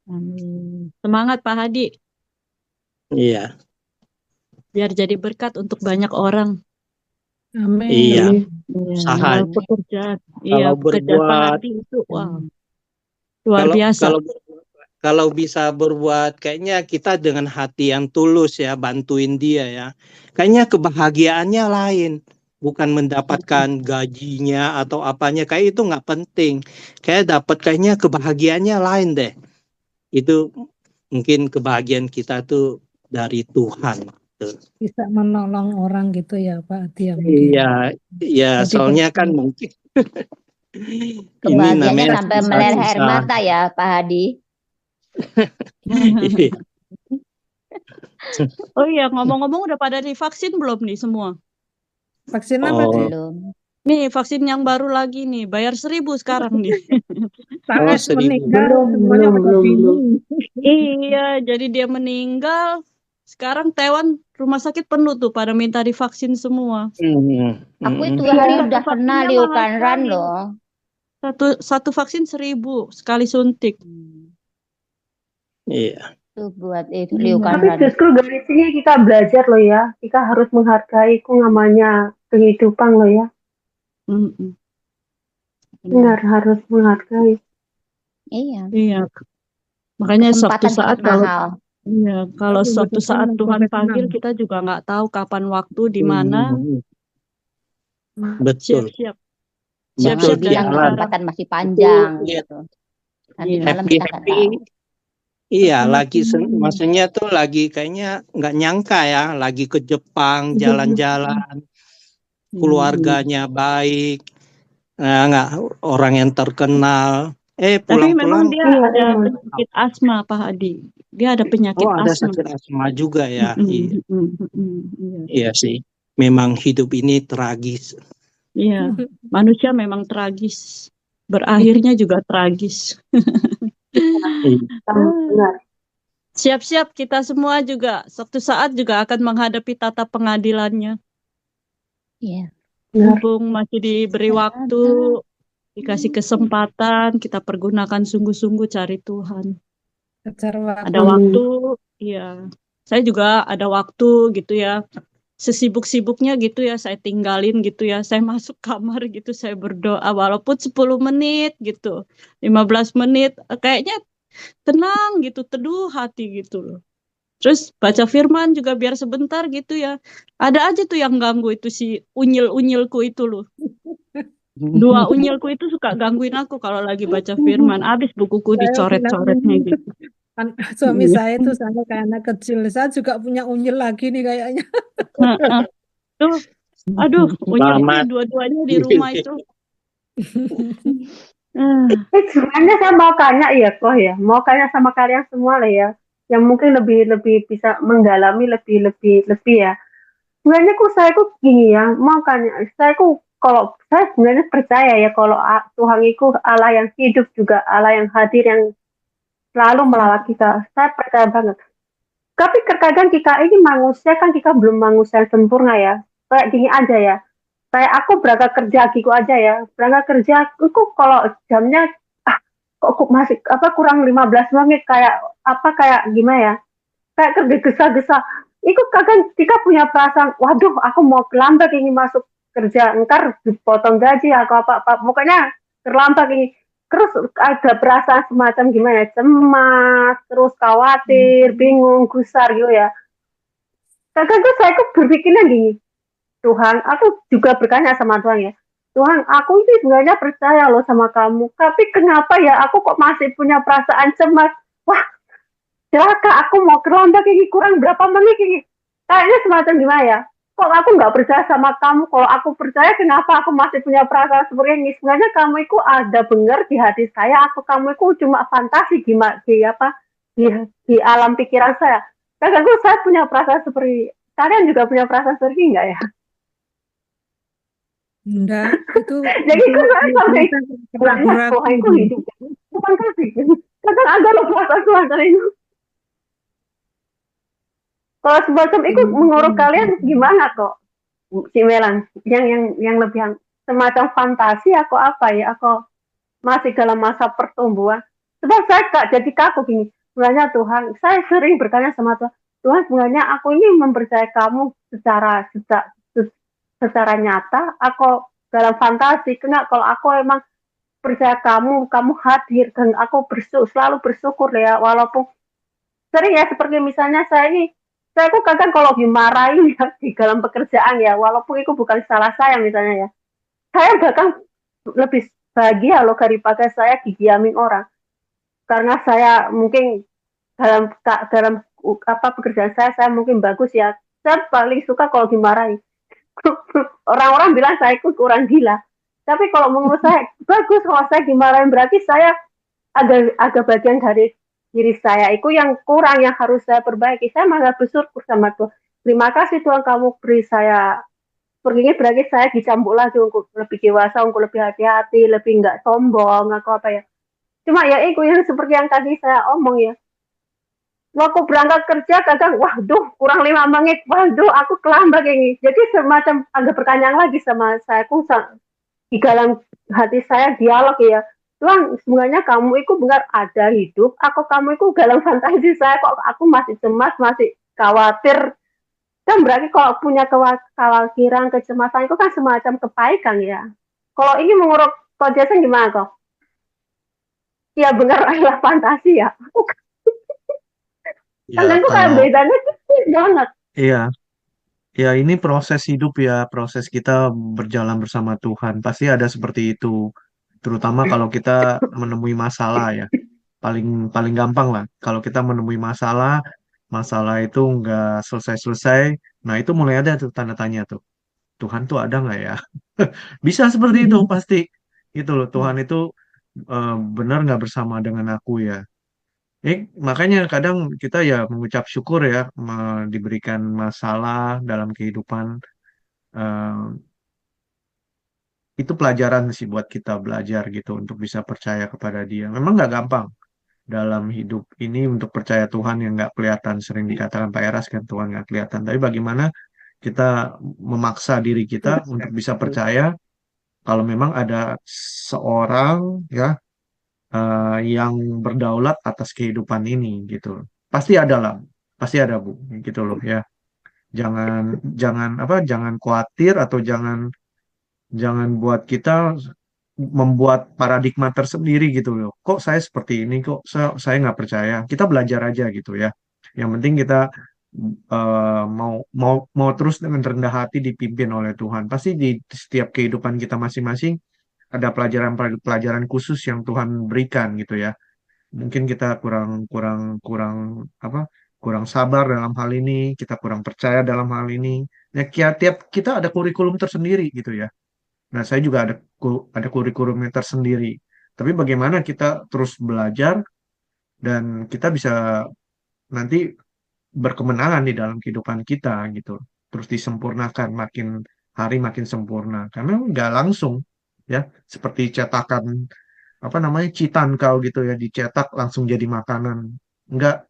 Amin. Semangat Pak Hadi, Iya, biar jadi berkat untuk banyak orang. Amin. iya. Amin. Iya, Usaha. pekerjaan. Kalau Pekerjaan Pak berbuat, Hadi itu wah, luar kalau biasa. kalau bisa berbuat, kayaknya kita dengan hati yang tulus ya, bantuin dia ya. Kayaknya kebahagiaannya lain, bukan mendapatkan gajinya atau apanya. Kayak itu nggak penting. Kayaknya kebahagiaannya lain deh. Itu mungkin kebahagiaan kita tuh dari Tuhan. Tuh. Bisa menolong orang gitu ya Pak Hadi ya mungkin. Iya, iya. Jadi Soalnya kan kalau mungkin ini Kebahagiaannya namanya sampai meleleh air susah-susah. mata ya Pak Hadi. Iya. Oh iya, ngomong-ngomong udah pada divaksin belum nih semua? vaksin apa Oh, nih? Belum. Nih vaksin yang baru lagi nih, bayar 1.000 sekarang nih. Sangat 1.000. meninggal, semuanya pada bingung. Iya, jadi dia meninggal. Sekarang Taiwan rumah sakit penuh tuh pada minta divaksin semua. Aku itu Iya, hari satu udah kena vaksinnya Liu mahal Kanran sekali. loh. Satu vaksin 1.000 sekali suntik. Iya. Itu buat itu Liu Tapi Kanran. justru dari sini kita belajar loh ya. Kita harus menghargai itu namanya kehidupan loh ya. Mm-mm. Benar, harus menghargai. Iya. Iya. Makanya suatu Kesempatan saat sangat kalau mahal. kalau Tapi suatu betul-betul saat Tuhan profesional. panggil, kita juga nggak tahu kapan waktu di mana. Betul. Siap-siap. Jangan Betul, Siap-siap dari bilang sekarang. kesempatan masih panjang Iya. gitu. Nanti Iya. malam kita nggak tahu. Iya, Betul-betul. maksudnya tuh lagi kayaknya nggak nyangka ya, lagi ke Jepang jalan-jalan, keluarganya baik, nggak orang yang terkenal, Tapi memang pulang-pulang, dia Iya, ada emang. penyakit asma, Pak Hadi. Dia ada penyakit ada asma. sakit asma juga ya. Iya, Iya. iya sih, memang hidup ini tragis. Iya. Manusia memang tragis. Berakhirnya juga tragis. Iya. Benar. Siap-siap kita semua juga suatu saat juga akan menghadapi tata pengadilannya. Iya. Benar. Mumpung masih diberi waktu, dikasih kesempatan, kita pergunakan sungguh-sungguh cari Tuhan. Kejar waktu. Ada waktu, iya. Saya juga ada waktu gitu ya. Sesibuk-sibuknya gitu ya, saya tinggalin gitu ya. Saya masuk kamar gitu, saya berdoa walaupun 10 menit gitu. 15 menit, kayaknya tenang gitu, teduh hati gitu loh. Terus baca firman juga biar sebentar gitu ya. Ada aja tuh yang ganggu itu si unyil-unyilku itu loh. 2 unyilku itu suka gangguin aku kalau lagi baca firman. Habis bukuku Saya bilang dicoret-coretnya ini, gitu. kan suami Iya. saya itu sama kayak anak kecil. Saya juga punya unyil lagi nih kayaknya. Heeh. Tuh, aduh, unyilku Selamat. dua-duanya di rumah itu. Ah, Sebenarnya saya mau tanya ya kok ya, mau tanya sama kalian semua lah ya, yang mungkin lebih bisa mendalami lebih ya. Sebenarnya saya gini ya, mau tanya, kalau saya sebenarnya percaya ya kalau Tuhan itu Allah yang hidup juga Allah yang hadir yang selalu melawat kita. Saya percaya banget. Tapi terkadang kita ini manusia kan kita belum manusia yang sempurna ya. Kayak gini aja ya. Kayak aku berangkat kerja gitu aja ya. Berangkat kerja aku kalau jamnya kok masih kurang 15 menit kayak gimana ya? Kayak kerja gesa-gesa. Itu kadang kita punya perasaan, waduh aku mau terlambat ini masuk kerja, ntar dipotong gaji atau apa. Pokoknya terlambat ini. Terus ada perasaan semacam gimana, cemas, terus khawatir, bingung, gusar gitu ya. Kadang saya berpikirnya gini, Tuhan, aku juga bertanya sama Tuhan ya, Tuhan, aku sih sebenarnya percaya loh sama kamu, tapi kenapa ya aku kok masih punya perasaan cemas? Wah, celaka, aku mau terlambat ini kurang berapa menit ini. Kayaknya semacam gimana ya? Kok aku nggak percaya sama kamu? Kalau aku percaya, kenapa aku masih punya perasaan seperti ini? Sebenarnya kamu itu ada benar di hati saya, kamu itu cuma fantasi di alam pikiran saya. Kadang saya punya perasaan seperti kalian juga punya perasaan seperti ini nggak ya? Enggak, itu Jadi kan saya sampai ragu-ragu. Tuhan itu hidup. Bukan kasih. Kadang ada loh perasaan Tuhan itu. Kalau semacam itu menurut kalian gimana kok, si Melan? Yang lebih semacam fantasi aku apa ya? Aku masih dalam masa pertumbuhan. Sebab saya jadi kaku gini. Sebenarnya Tuhan, saya sering bertanya sama Tuhan, Tuhan sebenarnya aku ini mempercayai kamu secara nyata, aku dalam fantasi. Karena kalau aku emang percaya kamu hadir dan aku selalu bersyukur ya, walaupun sering ya seperti misalnya saya kok kadang kalau dimarahin ya di dalam pekerjaan ya, walaupun itu bukan salah saya misalnya ya, saya bahkan lebih bahagia loh daripada saya didiamin orang, karena saya mungkin dalam pekerjaan saya mungkin bagus ya, saya paling suka kalau dimarahin. Orang-orang bilang saya itu kurang gila, tapi kalau menurut saya bagus kalau saya dimarahin, berarti saya agak bagian dari diri saya itu yang kurang, yang harus saya perbaiki. Saya malah bersyukur sama Tuhan. Terima kasih Tuhan, kamu beri saya perginya, berarti saya dicambuk lagi untuk lebih dewasa, untuk lebih hati-hati, lebih nggak sombong atau apa ya. Cuma ya itu yang seperti yang tadi saya omong ya. Waktu berangkat kerja kadang, waduh kurang 5 menit, waduh aku kelambat ini. Jadi semacam agak bertanya lagi sama saya, di dalam hati saya dialog ya. Tuhan, sebenarnya kamu itu benar ada hidup, aku kamu itu dalam fantasi saya kok aku masih cemas, masih khawatir. Kan berarti kalau punya kekhawatiran, kecemasan itu kan semacam kebaikan ya. Kalau ini menurut Kak Jason gimana kok? Ya benar adalah fantasi ya. Ya, Kadang itu kayak kalau bedanya kecil banget. iya, ya ini proses hidup ya, proses kita berjalan bersama Tuhan. Pasti ada seperti itu. Terutama kalau kita menemui masalah ya. Paling paling gampang lah. Kalau kita menemui masalah, masalah itu nggak selesai-selesai, nah itu mulai ada tuh tanda tanya tuh. Tuhan tuh ada nggak ya? Bisa seperti itu pasti. Gitu loh, Tuhan itu benar nggak bersama dengan aku ya. Makanya kadang kita ya mengucap syukur ya, diberikan masalah dalam kehidupan. eh, itu pelajaran sih buat kita belajar gitu untuk bisa percaya kepada Dia. Memang nggak gampang dalam hidup ini untuk percaya Tuhan yang nggak kelihatan. Sering dikatakan Pak Eras kan Tuhan nggak kelihatan. Tapi bagaimana kita memaksa diri kita untuk bisa percaya kalau memang ada seorang ya yang berdaulat atas kehidupan ini gitu. Pasti ada lah, pasti ada Bu, gitu loh ya. Jangan jangan apa jangan khawatir atau jangan jangan buat kita membuat paradigma tersendiri gitu loh. Kok saya seperti ini, kok saya nggak percaya. Kita belajar aja gitu ya. Yang penting kita mau mau mau terus dengan rendah hati dipimpin oleh Tuhan. Pasti di setiap kehidupan kita masing-masing ada pelajaran-pelajaran khusus yang Tuhan berikan gitu ya. Mungkin kita kurang kurang kurang apa? Kurang sabar dalam hal ini, kita kurang percaya dalam hal ini. Ya, tiap kita ada kurikulum tersendiri gitu ya. Nah, saya juga ada kurikulumnya tersendiri. Tapi bagaimana kita terus belajar dan kita bisa nanti berkemenangan di dalam kehidupan kita gitu. Terus disempurnakan makin hari makin sempurna. Karena nggak langsung ya, seperti cetakan apa namanya citan kau gitu ya, dicetak langsung jadi makanan. Nggak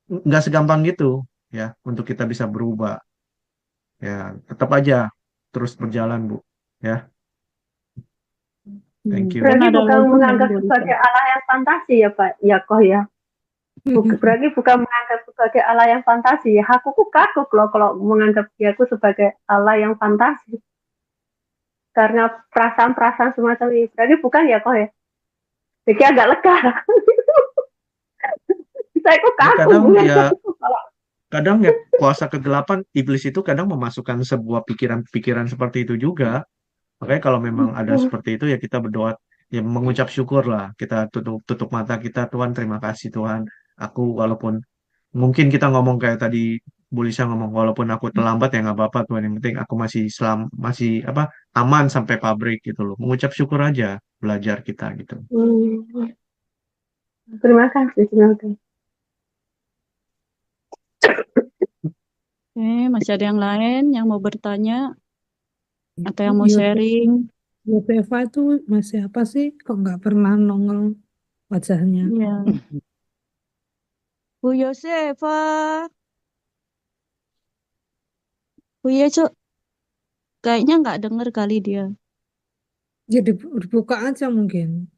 nggak segampang gitu ya untuk kita bisa berubah. Ya, tetap aja terus berjalan, Bu. Ya, thank you. Berarti ada bukan lagi menganggap yang sebagai Allah yang fantasi ya Pak, ya kok ya. Berarti bukan menganggap sebagai Allah yang fantasi ya. Aku kagok loh kalau menganggap diaku sebagai Allah yang fantasi. Karena perasaan-perasaan semacam ini. Berarti bukan ya kok ya. Jadi agak lega. Saya kok Ya, kagok kadang menganggap ya itu kalau kadang ya kuasa kegelapan iblis itu kadang memasukkan sebuah pikiran-pikiran seperti itu juga. Makanya kalau memang ada seperti itu ya kita berdoa ya mengucap syukur lah. Kita tutup tutup mata kita, Tuhan terima kasih Tuhan. Aku walaupun mungkin kita ngomong kayak tadi Bu Lisa ngomong walaupun aku terlambat ya nggak apa-apa Tuhan, yang penting aku masih apa aman sampai pabrik gitu loh. Mengucap syukur aja belajar kita gitu. terima kasih. Oke, masih ada yang lain yang mau bertanya atau yang mau Yosef- sharing? Yosefa itu masih apa sih? Kok nggak pernah nongol wajahnya? Iya. Bu Yosefa. Bu Yesus kayaknya nggak denger kali dia. Jadi dibuka aja mungkin.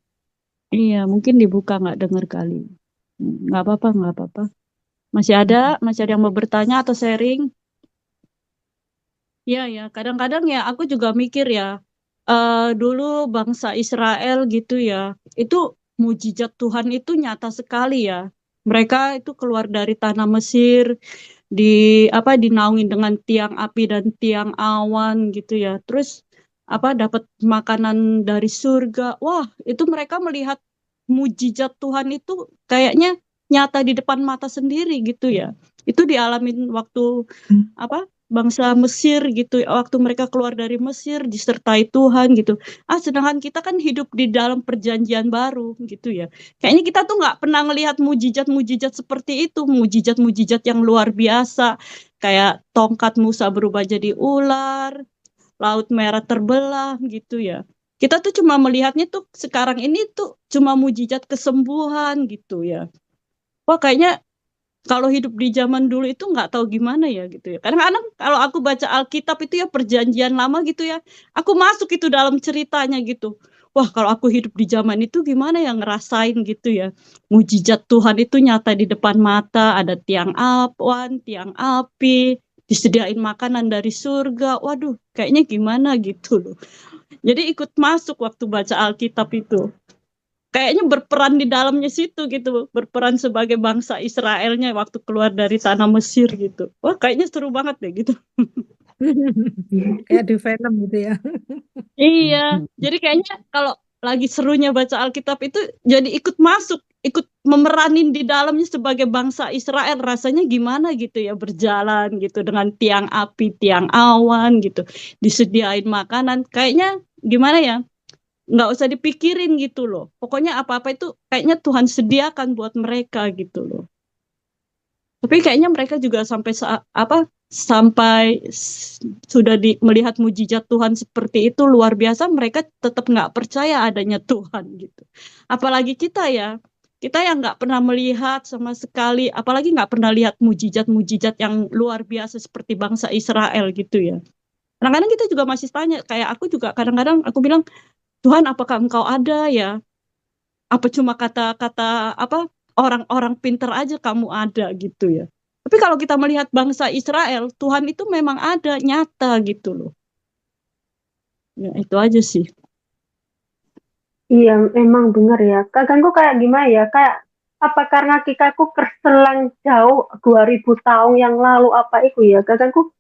Iya, mungkin dibuka nggak dengar kali. Nggak apa-apa, nggak apa-apa. Masih ada yang mau bertanya atau sharing? Iya ya, kadang-kadang ya aku juga mikir ya, dulu bangsa Israel gitu ya, itu mujizat Tuhan itu nyata sekali ya. Mereka itu keluar dari tanah Mesir, di dinaungin dengan tiang api dan tiang awan gitu ya. Terus dapat makanan dari surga. Wah, itu mereka melihat mujizat Tuhan itu kayaknya nyata di depan mata sendiri gitu ya. Itu dialamin waktu apa bangsa Mesir gitu waktu mereka keluar dari Mesir disertai Tuhan gitu. Sedangkan kita kan hidup di dalam perjanjian baru gitu ya. Kayaknya kita tuh nggak pernah ngelihat mujizat-mujizat seperti itu, mujizat-mujizat yang luar biasa, kayak tongkat Musa berubah jadi ular, laut merah terbelah gitu ya. Kita tuh cuma melihatnya tuh sekarang ini tuh cuma mujizat kesembuhan gitu ya. Wah, kayaknya kalau hidup di zaman dulu itu nggak tahu gimana ya gitu ya. Kadang-kadang kalau aku baca Alkitab itu ya perjanjian lama gitu ya, aku masuk itu dalam ceritanya gitu. Wah, kalau aku hidup di zaman itu gimana ya ngerasain gitu ya. Mujizat Tuhan itu nyata di depan mata, ada tiang awan, tiang api, disediain makanan dari surga. Waduh, kayaknya gimana gitu loh. Jadi ikut masuk waktu baca Alkitab itu kayaknya berperan di dalamnya situ gitu, berperan sebagai bangsa Israelnya waktu keluar dari tanah Mesir gitu. Wah, kayaknya seru banget deh gitu. Kayak di film gitu ya. Iya, jadi kayaknya kalau lagi serunya baca Alkitab itu jadi ikut masuk, ikut memeranin di dalamnya sebagai bangsa Israel. Rasanya gimana gitu ya berjalan gitu dengan tiang api, tiang awan gitu, disediain makanan. Kayaknya gimana ya? Nggak usah dipikirin gitu loh. Pokoknya apa-apa itu kayaknya Tuhan sediakan buat mereka gitu loh. Tapi kayaknya mereka juga sampai sudah melihat mujizat Tuhan seperti itu luar biasa, mereka tetap nggak percaya adanya Tuhan gitu. Apalagi kita ya, kita yang nggak pernah melihat sama sekali, apalagi nggak pernah lihat mujizat-mujizat yang luar biasa seperti bangsa Israel gitu ya. Kadang-kadang kita juga masih tanya, kayak aku juga kadang-kadang aku bilang, Tuhan apakah engkau ada ya? Apa cuma kata-kata orang-orang pinter aja kamu ada gitu ya. Tapi kalau kita melihat bangsa Israel, Tuhan itu memang ada, nyata gitu loh. Ya, itu aja sih. Iya, emang bener ya. Kadangku kayak gimana ya? Kayak apa karena kikaku kerselang jauh 2000 tahun yang lalu apa itu ya? Kadangku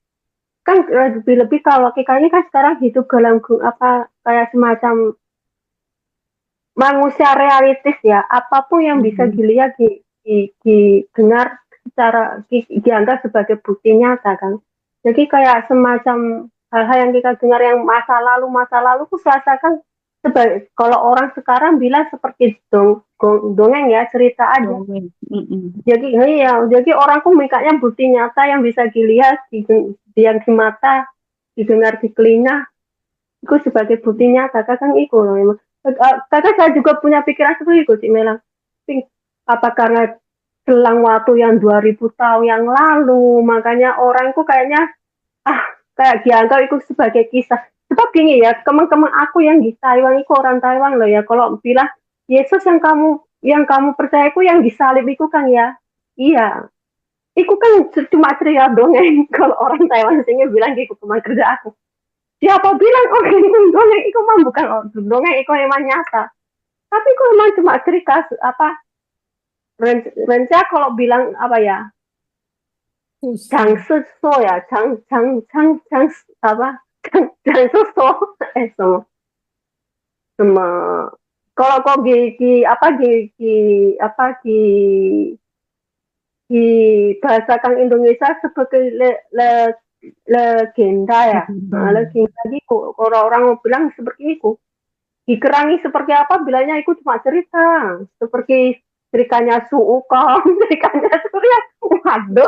kan lebih-lebih kalau kita ini kan sekarang hidup dalam kayak semacam manusia realistis ya. Apapun yang bisa dilihat didengar secara dianggap sebagai bukti nyata kan. Jadi kayak semacam hal-hal yang kita dengar yang masa lalu aku rasakan sebagai kalau orang sekarang bilang seperti dongeng ya, cerita aja. Jadi orangku mintanya bukti nyata yang bisa dilihat yang di mata, didengar di telinga, itu sebagai bukti nyata. Kadang itu loh memang. Kadang saya juga punya pikiran seperti itu, Cik Melang. Apa karena selang waktu yang 2000 tahun yang lalu, makanya orangku kayaknya kayak dianggap itu sebagai kisah. Sebab gini ya, teman-teman aku yang di Taiwan itu orang Taiwan loh ya, kalau bilang Yesus yang kamu percaya itu yang disalib itu kan ya, iya. Itu kan cuma cerita dongeng. Kalau orang Taiwan sini bilang gitu teman kerja aku. Siapa bilang itu dongeng? Itu mah bukan dongeng, itu memang nyata. Tapi itu memang cuma cerita Renca kalau bilang apa ya? Jangsu ya, jang apa? Jangsu sama kalau kok dibahasakan Indonesia sebagai legenda ya. Legenda gitu. Orang-orang mau bilang seperti itu. Dikerangi seperti apa? Bilangnya itu cuma cerita. Seperti ceritanya Suukong, ceritanya Surya. Waduh.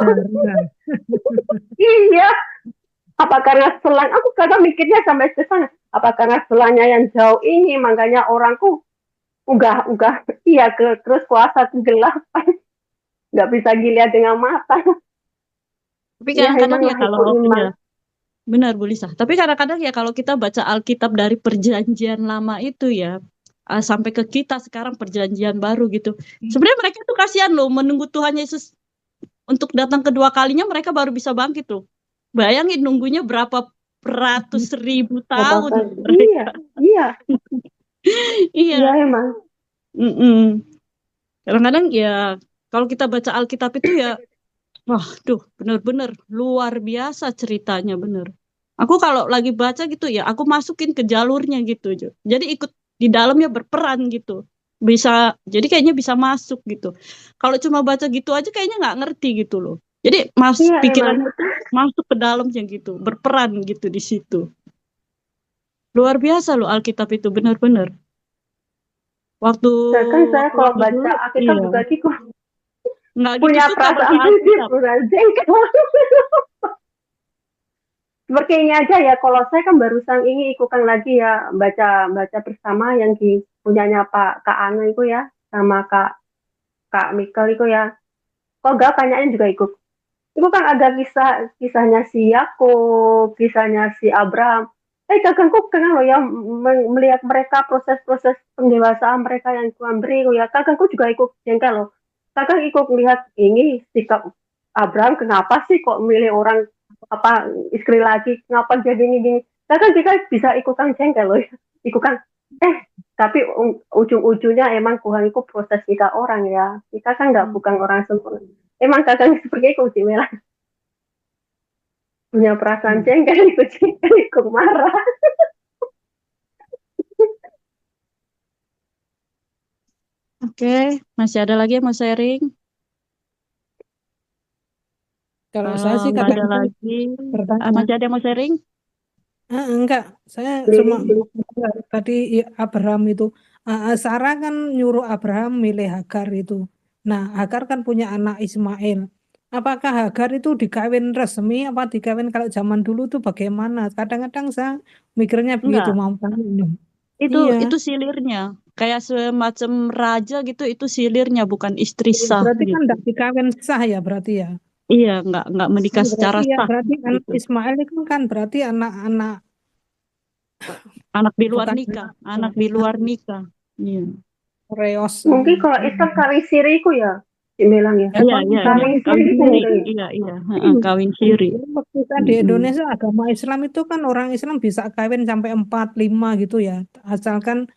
Iya. Apa karena selang? Aku kadang mikirnya sampai ke sana. Apa karena selangnya yang jauh ini, makanya orangku iya terus kuasa kegelapan. Nggak bisa dilihat dengan mata. Tapi kadang-kadang ya kalau benar Bu Lisa. Tapi kadang-kadang ya kalau kita baca Alkitab dari perjanjian lama itu ya, sampai ke kita sekarang perjanjian baru gitu. Sebenarnya mereka tuh kasihan loh menunggu Tuhan Yesus untuk datang kedua kalinya, mereka baru bisa bangkit tuh. Bayangin nunggunya berapa ratus ribu tahun Iya, mereka. iya, Iya. iya emang. Mm-mm. Kadang-kadang ya kalau kita baca Alkitab itu ya, wah, bener-bener luar biasa ceritanya bener. Aku kalau lagi baca gitu ya, aku masukin ke jalurnya gitu, Jo. Jadi ikut di dalamnya berperan gitu. Bisa, jadi kayaknya bisa masuk gitu. Kalau cuma baca gitu aja kayaknya nggak ngerti gitu loh. Jadi Iya emang. pikirannya tuh masuk ke dalamnya gitu, berperan gitu di situ. Luar biasa loh Alkitab itu bener-bener. Waktu Bahkan saya kalau baca dulu, Alkitab iya. juga gitu Nggak gitu punya suka perasaan baca Alkitab. jengkel. Seperti ini aja ya, kalau saya kan barusan ini ikutan lagi ya baca bersama yang di punyanya Kak Ana itu ya, sama Kak Mikel itu ya. Kok gak kayaknya juga ikut. Itu kan ada kisahnya si Yakub, kisahnya si Abraham. Kakakku kenal loh ya melihat mereka proses-proses pendewasaan mereka yang Tuhan beri ya. Kakakku juga ikut jengkel loh. Kakak ikut melihat ini sikap Abraham, kenapa sih kok milih orang apa istri lagi, kenapa jadi ini. Kakak kita bisa ikutan jengkel loh ya. Ikutan tapi ujung-ujungnya emang Tuhan itu proses kita orang ya. Kita kan bukan orang sempurna. Emang kakak seperti itu sih Mela. Punya perasaan jengkel, ikut marah. Oke, masih ada lagi yang mau sharing? Kalau saya sih Nggak ada kadang-kadang lagi. bertanya. Masih ada yang mau sharing? Enggak, saya cuma tadi Abraham itu, Sarah kan nyuruh Abraham milih Hagar itu. Nah, Hagar kan punya anak Ismail. Apakah Hagar itu dikawin resmi apa dikawin kalau zaman dulu tuh bagaimana? Kadang-kadang saya mikirnya begitu Enggak. mau tanya. Itu Iya, silirnya. Kayak semacam raja gitu, itu silirnya bukan istri sah berarti kan gitu. tidak dikawin sah ya berarti ya. Iya, nggak menikah secara Berarti sah berarti anak gitu. Ismail itu kan berarti anak-anak Anak di luar bukan nikah, anak di luar nikah. Iya. reos. Mungkin kalau Islam kawin siriku ya, dibilang ya. Iya. Kawin Kawin siri siri. mungkin. Iya. Kawin siri. Waktu kita di Indonesia agama Islam itu kan orang Islam bisa kawin sampai 4, 5 gitu ya. Asalkan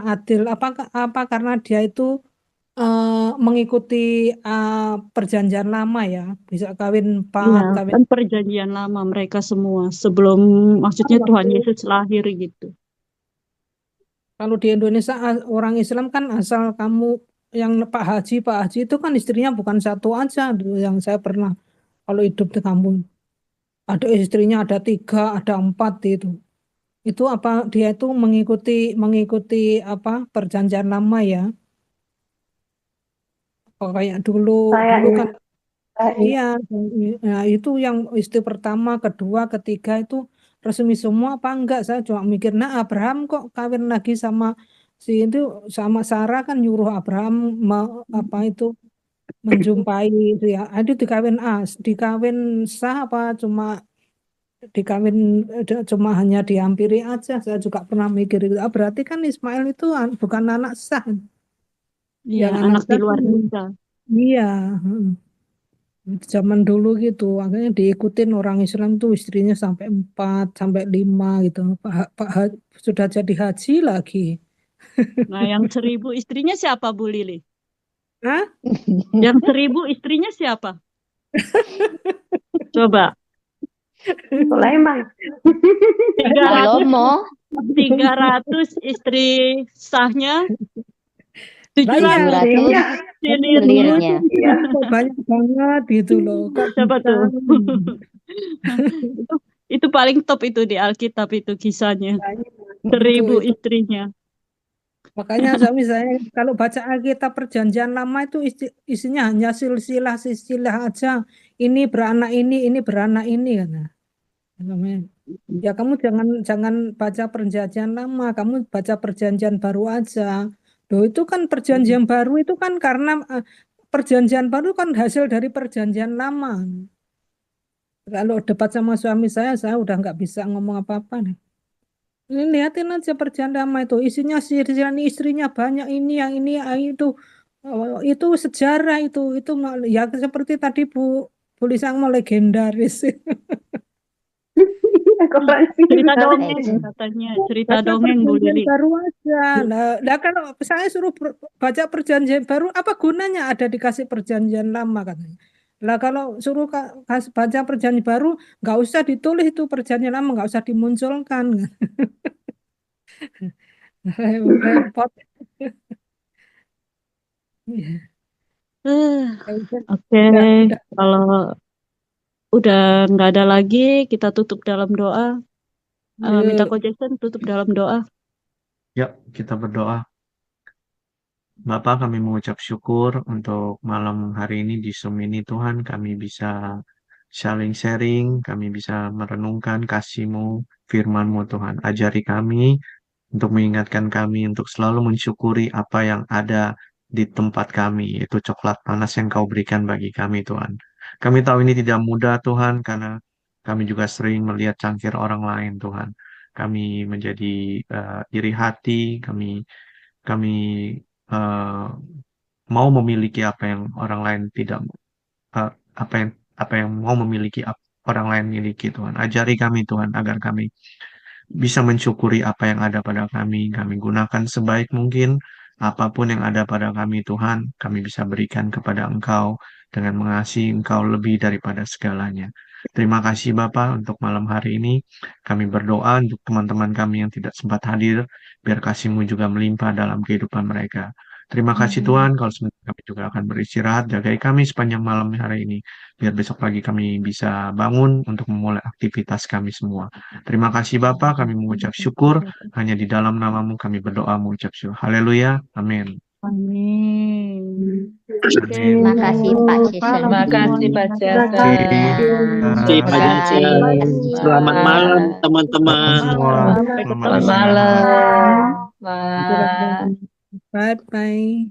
adil. Apa karena dia itu mengikuti perjanjian lama ya. Bisa kawin 4, Iya, kawin. kan perjanjian lama mereka semua sebelum maksudnya Tuhan Yesus lahir gitu. Kalau di Indonesia orang Islam kan asal kamu yang Pak Haji itu kan istrinya bukan satu aja dulu yang saya pernah kalau hidup di kampung. Ada istrinya ada 3, ada 4 itu. Itu apa dia itu mengikuti apa perjanjian lama ya. Oh, kayak dulu kan iya. Nah, itu yang istri pertama, kedua, ketiga itu resmi semua apa enggak? Saya cuma mikir, nah Abraham kok kawin lagi sama si itu sama Sarah kan nyuruh Abraham apa itu menjumpai itu ya. Itu dikawin sah apa dikawin cuma hanya dihampiri aja. Saya juga pernah mikir itu. Berarti kan Ismail itu bukan anak sah. Iya, Yang anak anak di sah luar kan nikah. iya. Zaman dulu gitu, akhirnya diikutin orang Islam tuh istrinya sampai 4, sampai 5 gitu. Sudah jadi haji lagi. Nah, yang 1000 istrinya siapa, Bu Lili? Hah? Yang 1000 istrinya siapa? Coba. Sulaiman. 300 istri sahnya, 700 selirnya. Kok banyak banget gitu loh. Kok Siapa bisa? tuh? Itu paling top itu di Alkitab itu kisahnya. 1000 istrinya. Makanya suami saya kalau baca Alkitab Perjanjian Lama itu isinya hanya silsilah aja. Ini beranak ini beranak ini kan. Ya kamu jangan baca Perjanjian Lama, kamu baca Perjanjian Baru aja. Loh itu kan Perjanjian Baru itu kan karena Perjanjian Baru kan hasil dari Perjanjian Lama. Kalau debat sama suami saya udah nggak bisa ngomong apa-apa nih. Ini lihatin aja perjanjian lama itu, isinya sirian istrinya banyak, ini yang ini yang itu. Oh, itu sejarah itu ya seperti tadi Bu Lisang mau legendaris. Cerita Nah, dongeng itu. katanya, cerita Baca dongeng Bu perjanjian Lili. baru aja. Nah kalau saya suruh baca perjanjian baru, apa gunanya ada dikasih perjanjian lama katanya. Lah kalau suruh baca perjanjian baru, nggak usah ditulis itu perjanjian lama, nggak usah dimunculkan. Repot. Oke, Udah. kalau udah nggak ada lagi, kita tutup dalam doa. Minta Yuk. Ko Jason tutup dalam doa. Yuk, kita berdoa. Bapak, kami mengucap syukur untuk malam hari ini di Zoom ini Tuhan, kami bisa saling sharing, kami bisa merenungkan kasih-Mu, firman-Mu Tuhan. Ajari kami untuk mengingatkan kami untuk selalu mensyukuri apa yang ada di tempat kami, yaitu coklat panas yang Kau berikan bagi kami Tuhan. Kami tahu ini tidak mudah Tuhan, karena kami juga sering melihat cangkir orang lain Tuhan. Kami menjadi iri hati, kami eh, mau memiliki apa yang orang lain tidak eh, apa yang mau memiliki orang lain miliki Tuhan. Ajari kami Tuhan agar kami bisa mensyukuri apa yang ada pada kami. Kami gunakan sebaik mungkin apapun yang ada pada kami Tuhan. Kami bisa berikan kepada Engkau dengan mengasihi Engkau lebih daripada segalanya. Terima kasih Bapa untuk malam hari ini. Kami berdoa untuk teman-teman kami yang tidak sempat hadir, biar kasih-Mu juga melimpah dalam kehidupan mereka. Terima kasih Tuhan, kalau sebentar kami juga akan beristirahat, jagai kami sepanjang malam hari ini, biar besok pagi kami bisa bangun untuk memulai aktivitas kami semua. Terima kasih Bapa, kami mengucap syukur, hanya di dalam nama-Mu kami berdoa mengucap syukur. Haleluya, amin. Amin. Oke, Terima kasih Pak Jason. Terima kasih Pak Jason. Terima kasih Pak Jason. Selamat malam teman-teman. Semua. Sampai Selamat ketemu. istirahat. Malam. Bye. Bye bye.